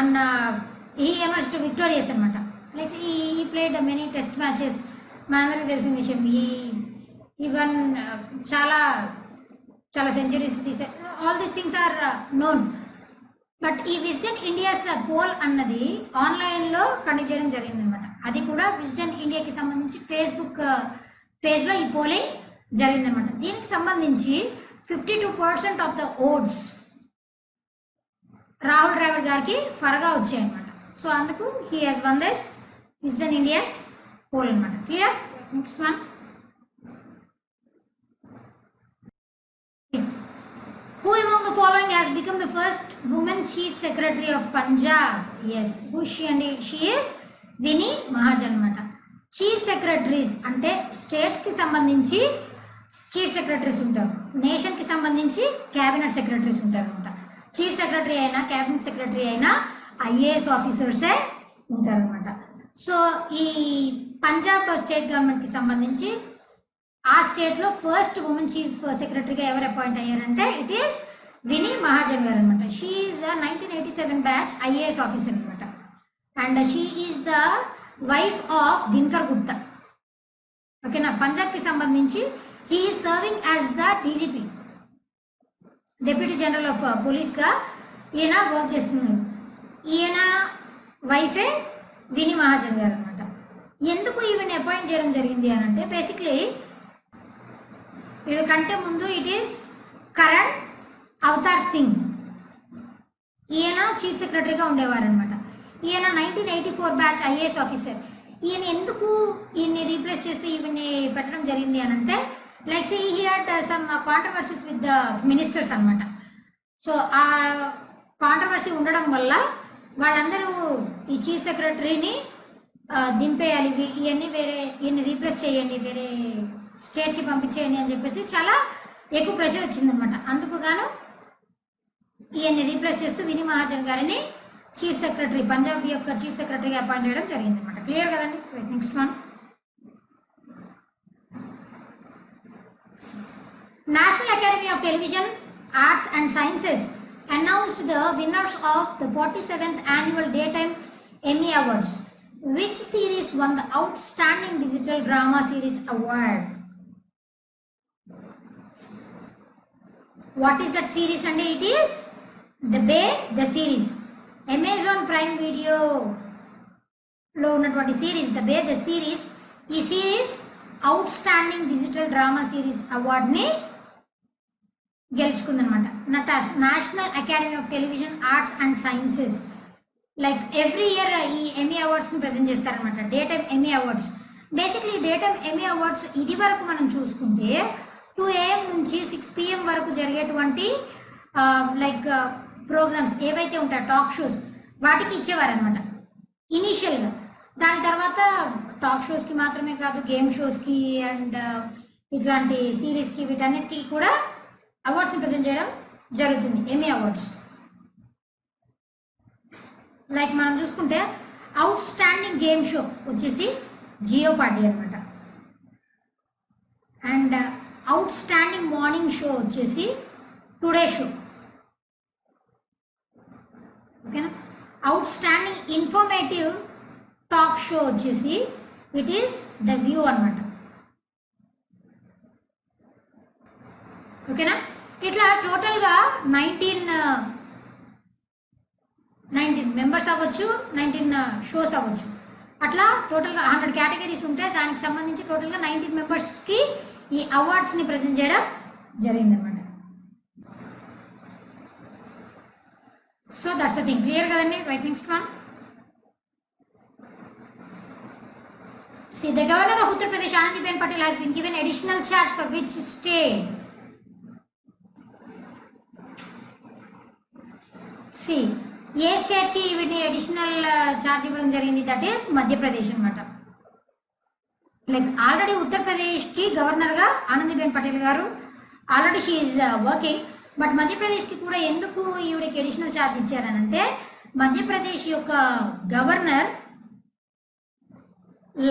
and he emerged victorious anamata. Like he played many test matches, మనందరికీ తెలిసిన విషయం. Even చాలా centuries తీసారు. All these things are known. But ఈ Wisden India's poll అన్నది ఆన్లైన్లో conduct చేయడం జరిగింది అనమాట. అది కూడా విజ్డెన్ ఇండియాకి సంబంధించి ఫేస్బుక్ పేజ్లో ఈ పోలింగ్ జరిగిందనమాట. దీనికి సంబంధించి 52% of the votes Rahul Dravid గారికి ఫర్గా వచ్చాయన్నమాట. సో అందుకు he has won this Wisden India's poll అనమాట. Clear? Next one, who among the following has become the first woman chief secretary of Punjab? Yes, who she? And she is Winnie Mahajan anamata. Chief secretaries అంటే స్టేట్స్కి సంబంధించి chief secretaries ఉంటారు, నేషన్కి సంబంధించి cabinet secretaries ఉంటారు అనమాట. Chief secretary అయినా cabinet secretary అయినా IAS ఆఫీసర్సే ఉంటారనమాట. సో ఈ పంజాబ్ స్టేట్ గవర్నమెంట్కి సంబంధించి ఆ స్టేట్లో ఫస్ట్ ఉమెన్ చీఫ్ సెక్రటరీగా ఎవరు అపాయింట్ అయ్యారంటే ఇట్ ఈస్ వినీ మహాజన్ గారు అనమాట. She is 1987 batch IAS officer అనమాట. And she is the wife of Dinkar Gupta. ఓకేనా? పంజాబ్కి సంబంధించి he is serving as the DGP, deputy general of పోలీస్గా ఈయన వర్క్ చేస్తున్నారు. ఈయన వైఫే వినీ మహాజన్ గారు అనమాట. ఎందుకు ఈవెన్ అపాయింట్ చేయడం జరిగింది అని అంటే బేసిక్లీ వీళ్ళకంటే ముందు ఇట్ ఈస్ కరణ్ అవతార్ సింగ్, ఈయన చీఫ్ సెక్రటరీగా ఉండేవారనమాట. ఈయన 1984 బ్యాచ్ ఐఏఎస్ ఆఫీసర్. ఈయన ఎందుకు ఈయన్ని రీప్లేస్ చేస్తూ ఈవెన్ని పెట్టడం జరిగింది అని అంటే like he had some controversies with the ministers అనమాట. సో ఆ కాంట్రవర్సీ ఉండడం వల్ల వాళ్ళందరూ ఈ చీఫ్ సెక్రటరీని దింపేయాలి, ఈయన్ని రీప్లేస్ చేయండి, వేరే స్టేట్కి పంపించేయండి అని చెప్పేసి చాలా ఎక్కువ ప్రెషర్ వచ్చిందనమాట. అందుకు గాను ఈయన్ని రీప్లేస్ చేస్తూ వినీ మహాజన్ గారిని చీఫ్ సెక్రటరీ, పంజాబ్ యొక్క చీఫ్ సెక్రటరీగా అపాయింట్ చేయడం జరిగింది అనమాట. క్లియర్ కదండి? Next one, national academy of television arts and sciences announced the winners of the 47th annual Daytime Emmy Awards. Which series won the Outstanding Digital Drama Series Award? What is that series? And it is the series. Amazon Prime Video లో ఉన్నటువంటి series the series. ఈ series outstanding digital drama series అవార్డ్ని గెలుచుకుందనమాట. National academy of television arts and sciences like every year ఈ Emmy అవార్డ్స్ని present చేస్తారనమాట. Day time Emmy awards. Basically day time Emmy awards ఇది వరకు మనం చూసుకుంటే 2 AM నుంచి 6 PM వరకు జరిగేటువంటి లైక్ ప్రోగ్రామ్స్ ఏవైతే ఉంటాయో టాక్ షోస్ వాటికి ఇచ్చేవారనమాట ఇనీషియల్గా. దాని తర్వాత టాక్ షోస్కి మాత్రమే కాదు, గేమ్ షోస్కి అండ్ ఇట్లాంటి సిరీస్కి వీటన్నిటికీ కూడా అవార్డ్స్ని ప్రజెంట్ చేయడం జరుగుతుంది, ఎమీ అవార్డ్స్. లైక్ మనం చూసుకుంటే అవుట్ స్టాండింగ్ గేమ్ షో వచ్చేసి జియోపార్డీ అనమాట. And out standing morning show వచ్చేసి టుడే షో. ఓకేనా. Out standing informative talk show వచ్చేసి ఇట్ ఈస్ ద వ్యూ అనమాట. ఓకేనా. ఇట్లా టోటల్గా 19 మెంబర్స్ అవ్వచ్చు, 19 షోస్ అవ్వచ్చు. అట్లా టోటల్గా 100 కేటగిరీస్ ఉంటే దానికి సంబంధించి టోటల్గా 19 మెంబర్స్కి ఈ అవార్డ్స్ని ప్రజెంట్ చేయడం జరిగిందనమాట. So that's the thing. Clear కదండి. Right, next one. See, the governor of Uttar Pradesh, Anandiben Patel, has been given additional charge for which state? See, ఏ స్టేట్కి వీటిని అడిషనల్ ఛార్జ్ ఇవ్వడం జరిగింది? దట్ ఈస్ మధ్యప్రదేశ్ అనమాట. లైక్ ఆల్రెడీ ఉత్తరప్రదేశ్కి గవర్నర్గా Anandiben Patel garu already she is working. But మధ్యప్రదేశ్కి కూడా ఎందుకు ఈవిడికి అడిషనల్ ఛార్జ్ ఇచ్చారనంటే మధ్యప్రదేశ్ యొక్క గవర్నర్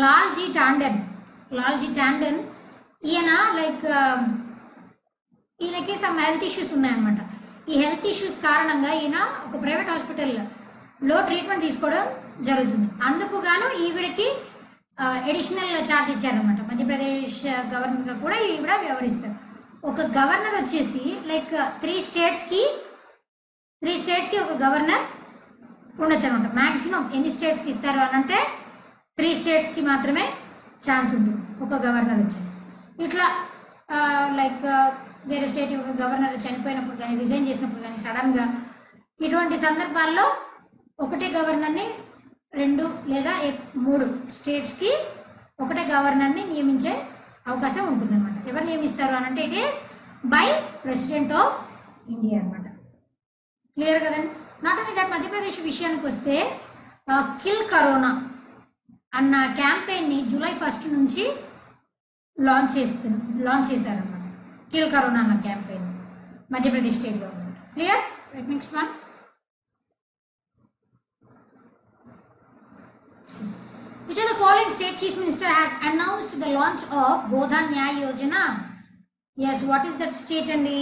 లాల్జీ టాండన్ ఈయన లైక్ ఈయనకి సమ్ హెల్త్ ఇష్యూస్ ఉన్నాయన్నమాట. ఈ హెల్త్ ఇష్యూస్ కారణంగా ఈయన ఒక ప్రైవేట్ హాస్పిటల్లో ట్రీట్మెంట్ తీసుకోవడం జరుగుతుంది. అందుకు గాను ఈవిడకి అడిషనల్ ఛార్జ్ ఇచ్చారనమాట. మధ్యప్రదేశ్ గవర్నర్గా కూడా ఈవిడ వ్యవహరిస్తారు. ఒక గవర్నర్ వచ్చేసి లైక్ 3 స్టేట్స్కి ఒక గవర్నర్ ఉండొచ్చు అనమాట. మ్యాక్సిమం ఎన్ని స్టేట్స్కి ఇస్తారు అని అంటే 3 స్టేట్స్కి మాత్రమే ఛాన్స్ ఉంటుంది ఒక గవర్నర్ వచ్చేసి. ఇట్లా లైక్ వేరే స్టేట్ యొక్క గవర్నర్ చనిపోయినప్పుడు కానీ రిజైన్ చేసినప్పుడు కానీ సడన్గా ఇటువంటి సందర్భాల్లో ఒకటే గవర్నర్ని 2 లేదా 3 స్టేట్స్కి ఒకటే గవర్నర్ని నియమించే అవకాశం ఉంటుందన్నమాట. ఎవరు నియమిస్తారు అని అంటే it is by president of India అనమాట. క్లియర్ కదండి. నాట్ ఓన్లీ దట్, మధ్యప్రదేశ్ విషయానికి వస్తే కిల్ కరోనా అన్న క్యాంపెయిన్ని జూలై 1 నుంచి లాంచ్ చేశారనమాట. కిల్ కరోనా అన్న campaign Madhya Pradesh state government. Clear. Right, next one. Which of the following state chief minister has announced the launch of Godhan Nyay Yojana? Yes, what is that state andi?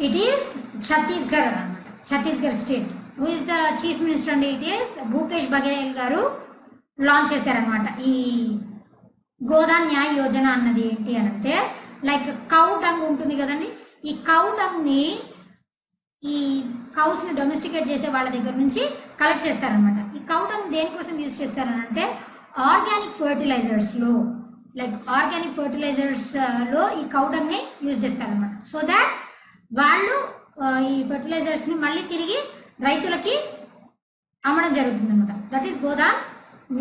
It is Chhattisgarh anamata. Chhattisgarh state. Who is the chief minister andi? It is Bhupesh Baghel garu launch చేశారనమాట. ఈ గోధాన్ న్యాయ్ యోజన అన్నది ఏంటి అని అంటే like cow dung ఉంటుంది కదండి. ఈ cow డంగ్ని ఈ కౌస్ని డొమెస్టికేట్ చేసే వాళ్ళ దగ్గర నుంచి కలెక్ట్ చేస్తారనమాట. ఈ కౌ డంగ్ దేనికోసం యూజ్ చేస్తారని అంటే ఆర్గానిక్ ఫర్టిలైజర్స్లో ఈ కౌ డంగ్ని యూజ్ చేస్తారనమాట. సో దాట్ వాళ్ళు ఈ ఫర్టిలైజర్స్ని మళ్ళీ తిరిగి రైతులకి అమ్మడం జరుగుతుంది అనమాట. That is Godhan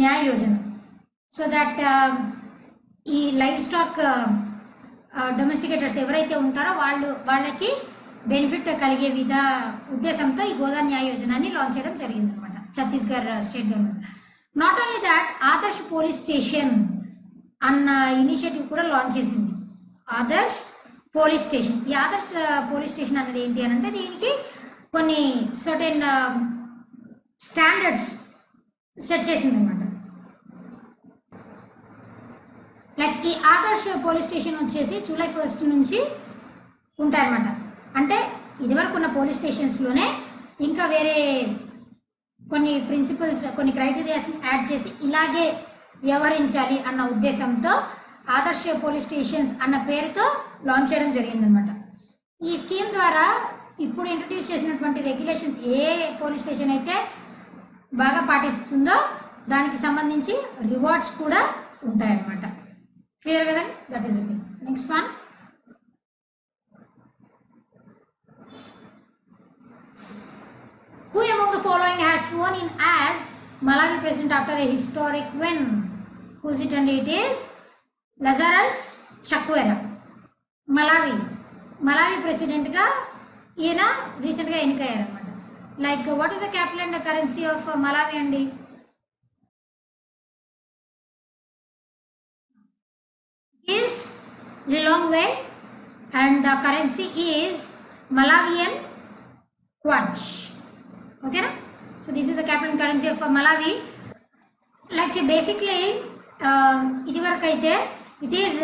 Nyay Yojana. So that ఈ లైఫ్ స్టాక్ డొమెస్టికేటర్స్ ఎవరైతే ఉంటారో వాళ్ళకి బెనిఫిట్ కలిగే ఉద్దేశంతో ఈ గోధాన్ న్యాయ్ యోజనని లాంచ్ చేయడం జరిగింది అనమాట Chhattisgarh state government. Not only that, Adarsh police station అన్న ఇనిషియేటివ్ కూడా లాంచ్ చేసింది. Adarsh police station. ఈ ఆదర్శ్ పోలీస్ స్టేషన్ అనేది ఏంటి అని అంటే దీనికి కొన్ని సర్టెన్ స్టాండర్డ్స్ సెట్ చేసింది అనమాట. లైక్ ఈ ఆదర్శ్ పోలీస్ స్టేషన్ వచ్చేసి జూలై 1 నుంచి ఉంటాయన్నమాట. అంటే ఇదివరకు ఉన్న పోలీస్ స్టేషన్స్లోనే ఇంకా వేరే కొన్ని ప్రిన్సిపల్స్, కొన్ని క్రైటీరియాస్ని యాడ్ చేసి ఇలాగే వ్యవహరించాలి అన్న ఉద్దేశంతో ఆదర్శ పోలీస్ స్టేషన్స్ అన్న పేరుతో లాంచ్ చేయడం జరిగిందనమాట. ఈ స్కీమ్ ద్వారా ఇప్పుడు ఇంట్రడ్యూస్ చేసినటువంటి రెగ్యులేషన్స్ ఏ పోలీస్ స్టేషన్ అయితే బాగా పాటిస్తుందో దానికి సంబంధించి రివార్డ్స్ కూడా ఉంటాయన్నమాట. క్లియర్ కదండి. That is it. Next one. Who among the following has sworn in as Malawi president after a historic win? Who is it? And it is Lazarus Chakwera. Malawi president ga ఈయన రీసెంట్గా ఎన్నికయ్యారనమాట. Like what is the capital and currency of Malawi అండి? is Lilongwe and the currency is Malawian kwanch. Okay, so this is the capital currency of Malawi. Like say basically ఇది వరకు అయితే it is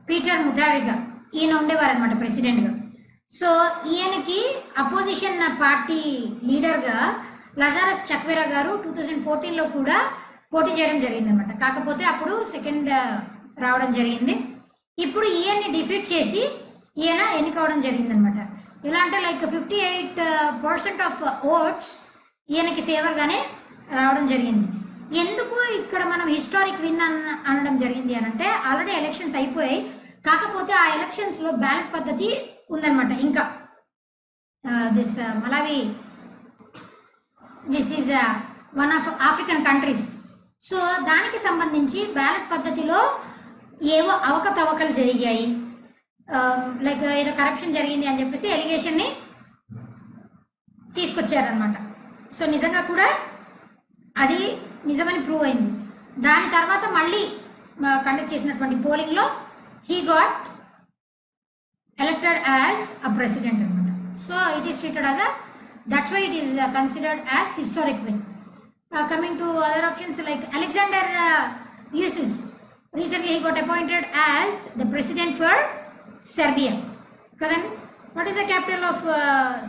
Peter ముథారిగా ఈయన ఉండేవారు అనమాట ప్రెసిడెంట్గా. So ఈయనకి opposition party లీడర్గా లజారస్ చక్వెరా గారు 2014లో కూడా పోటీ చేయడం జరిగింది అనమాట. కాకపోతే అప్పుడు సెకండ్ రావడం జరిగింది. ఇప్పుడు ఈయన్ని డిఫీట్ చేసి ఈయన ఎన్నికవడం జరిగింది అనమాట. ఎలా అంటే లైక్ 58% ఆఫ్ ఓట్స్ ఈయనకి ఫేవర్గానే రావడం జరిగింది. ఎందుకు ఇక్కడ మనం హిస్టారిక్ విన్ అనడం జరిగింది అని అంటే ఆల్రెడీ ఎలక్షన్స్ అయిపోయాయి. కాకపోతే ఆ ఎలక్షన్స్లో బ్యాలెట్ పద్ధతి ఉందన్నమాట. ఇంకా this Malawi this is one of African countries. So దానికి సంబంధించి బ్యాలెట్ పద్ధతిలో ఏవో అవకతవకలు జరిగాయి, లైక్ ఏదో కరప్షన్ జరిగింది అని చెప్పేసి ఎలిగేషన్ని తీసుకొచ్చారనమాట. సో నిజంగా కూడా అది నిజమని ప్రూవ్ అయింది. దాని తర్వాత మళ్ళీ కండక్ట్ చేసినటువంటి పోలింగ్లో he got elected as a president anamata. So it is treated as a, that's why it is considered as historic win. Coming to other options like Alexander Vučić, recently he got appointed as the president for Serbia. Then what is the capital of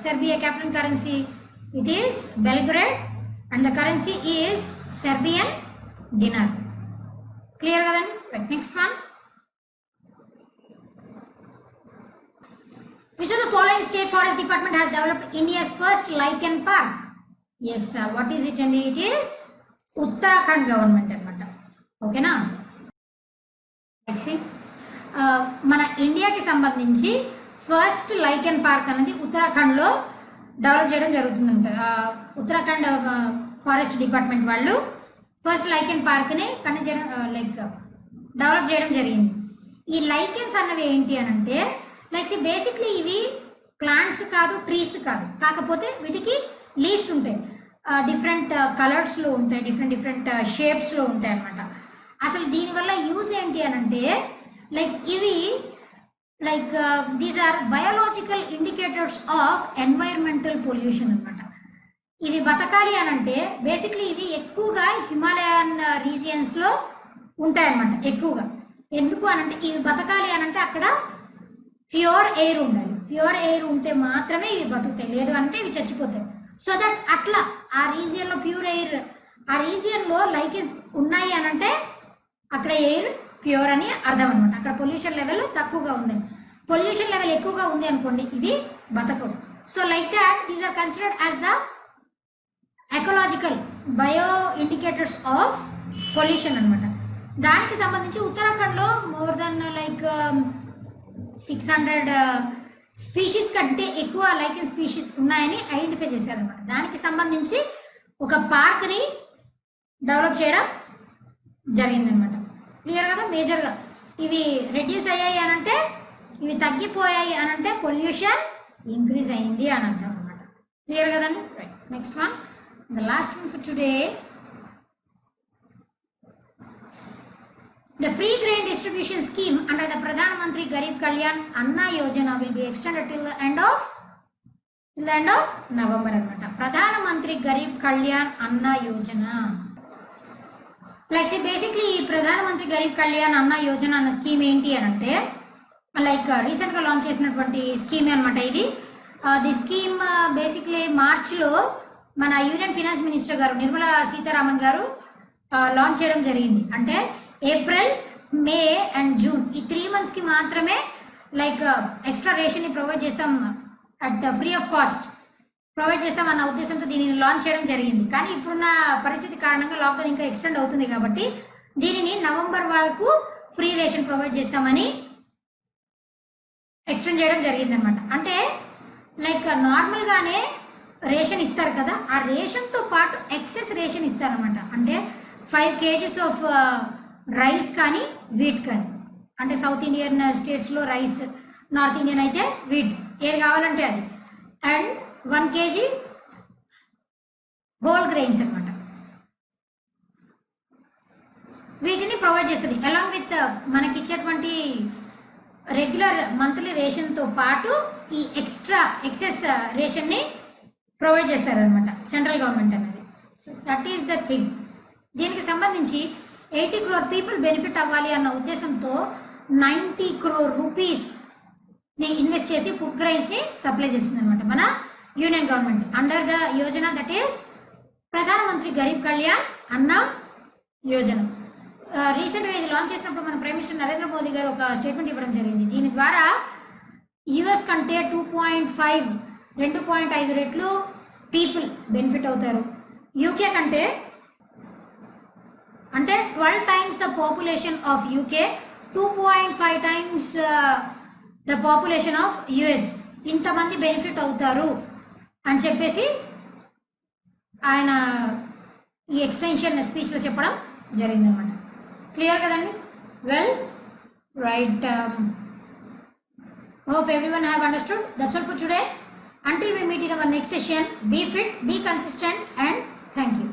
Serbia? Capital currency it is Belgrade and the currency is Serbian dinar. Clear kadan? Right, next one. Which of the following state forest department has developed India's first lichen park? Yes, what is it? And it is Uttarakhand government anamata. Okay na? Let's see. మన ఇండియాకి సంబంధించి first lichen park అనేది ఉత్తరాఖండ్లో develop చేయడం జరుగుతుందంట. Uttarakhand forest department వాళ్ళు first lichen పార్క్ని conduct చేయడం like develop చేయడం జరిగింది. ఈ లైకెన్స్ అన్నవి ఏంటి అని అంటే లైక్ బేసిక్లీ ఇవి ప్లాంట్స్ కాదు, ట్రీస్ కాదు, కాకపోతే వీటికి లీవ్స్ ఉంటాయి, డిఫరెంట్ కలర్స్లో ఉంటాయి, డిఫరెంట్ షేప్స్లో ఉంటాయి అన్నమాట. అసలు దీనివల్ల యూజ్ ఏంటి అని అంటే లైక్ ఇవి like these are biological indicators of environmental pollution అనమాట. ఇవి బతకాలి అని అంటే బేసిక్లీ ఇవి ఎక్కువగా హిమాలయన్ రీజియన్స్లో ఉంటాయన్నమాట ఎక్కువగా. ఎందుకు అనంటే ఇవి బతకాలి అని అంటే అక్కడ ప్యూర్ ఎయిర్ ఉండాలి. ప్యూర్ ఎయిర్ ఉంటే మాత్రమే ఇవి బతుకుతాయి, లేదు అంటే ఇవి చచ్చిపోతాయి. సో దట్ అట్లా ఆ రీజియన్లో ప్యూర్ ఎయిర్, ఆ రీజియన్లో లైకెన్స్ ఉన్నాయి అని అంటే అక్కడ ఎయిర్ ప్యూర్ అని అర్థం అనమాట. అక్కడ పొల్యూషన్ లెవెల్ తక్కువగా ఉందని. పొల్యూషన్ లెవెల్ ఎక్కువగా ఉంది అనుకోండి ఇవి బతకవు. So like that these are considered as the ecological bio indicators of pollution అనమాట. దానికి సంబంధించి ఉత్తరాఖండ్లో మోర్ దెన్ లైక్ 600 స్పీషీస్ కంటే ఎక్కువ లైకెన్ స్పీషీస్ ఉన్నాయని ఐడెంటిఫై చేశారనమాట. దానికి సంబంధించి ఒక పార్క్ని డెవలప్ చేయడం జరిగిందనమాట. క్లియర్ కదా? మేజర్గా ఇవి రెడ్యూస్ అయ్యాయి అనంటే, ఇవి తగ్గిపోయాయి అనంటే పొల్యూషన్ ఇంక్రీజ్ అయింది అని అర్థం అనమాట. క్లియర్ కదండి? Right, next one, the last one for today. The free grain distribution scheme under the Pradhan Mantri Garib Kalyan Anna Yojana will be extended till the end of November anamata. Pradhan Mantri Garib Kalyan Anna Yojana, like say basically Pradhan Mantri Garib Kalyan Anna Yojana అన్న scheme ఏంటి అని అంటే like రీసెంట్గా launch చేసినటువంటి scheme అనమాట ఇది. The scheme basically మార్చ్లో మన యూనియన్ ఫైనాన్స్ మినిస్టర్ గారు నిర్మలా సీతారామన్ గారు లాంచ్ చేయడం జరిగింది. అంటే ఏప్రిల్, మే అండ్ జూన్ ఈ 3 monthsకి మాత్రమే లైక్ ఎక్స్ట్రా రేషన్ని ప్రొవైడ్ చేస్తాం, at free of cost provide చేస్తాం అన్న ఉద్దేశంతో దీనిని లాంచ్ చేయడం జరిగింది. కానీ ఇప్పుడున్న పరిస్థితి కారణంగా లాక్డౌన్ ఇంకా ఎక్స్టెండ్ అవుతుంది కాబట్టి దీనిని నవంబర్ వరకు ఫ్రీ రేషన్ ప్రొవైడ్ చేస్తామని ఎక్స్టెండ్ చేయడం జరిగింది అనమాట. అంటే లైక్ నార్మల్గానే రేషన్ ఇస్తారు కదా, ఆ రేషన్తో పాటు ఎక్సెస్ రేషన్ ఇస్తారనమాట. అంటే 5 kgs ఆఫ్ రైస్ కానీ వీట్ కానీ, అంటే సౌత్ ఇండియన్ స్టేట్స్లో రైస్, నార్త్ ఇండియన్ అయితే వీట్, ఏది కావాలంటే అది, అండ్ 1 kg హోల్ గ్రెయిన్స్ అనమాట. వీటిని ప్రొవైడ్ చేస్తుంది అలాంగ్ విత్ మనకి ఇచ్చేటువంటి రెగ్యులర్ మంత్లీ రేషన్తో పాటు ఈ ఎక్సెస్ రేషన్ని ప్రొవైడ్ చేస్తారనమాట సెంట్రల్ గవర్నమెంట్ అనేది. So that is the thing. దీనికి సంబంధించి 80 crore పీపుల్ బెనిఫిట్ అవ్వాలి అన్న ఉద్దేశంతో 90 crore రూపీస్ని ఇన్వెస్ట్ చేసి ఫుడ్ గ్రైన్స్ని సప్లై చేస్తుంది అనమాట మన union government under the Yojana that is ప్రధానమంత్రి గరీబ్ కళ్యాణ్ అన్న యోజన. రీసెంట్గా ఇది లాంచ్ చేసినప్పుడు మన ప్రైమ్ మినిస్టర్ నరేంద్ర మోదీ గారు ఒక స్టేట్మెంట్ ఇవ్వడం జరిగింది. దీని ద్వారా యుఎస్ కంటే 2.5 రెట్లు పీపుల్ బెనిఫిట్ అవుతారు. యూకే కంటే అంటే 12 times the population of UK, 2.5 times the population of US, ఇంతమంది బెనిఫిట్ అవుతారు అని చెప్పేసి ఆయన ఈ ఎక్స్టెన్షన్ స్పీచ్లో చెప్పడం జరిగిందన్నమాట. క్లియర్ కదండి? Well right. Hope everyone have understood. That's all for today. Until we meet in our next session, be fit, be consistent, and thank you.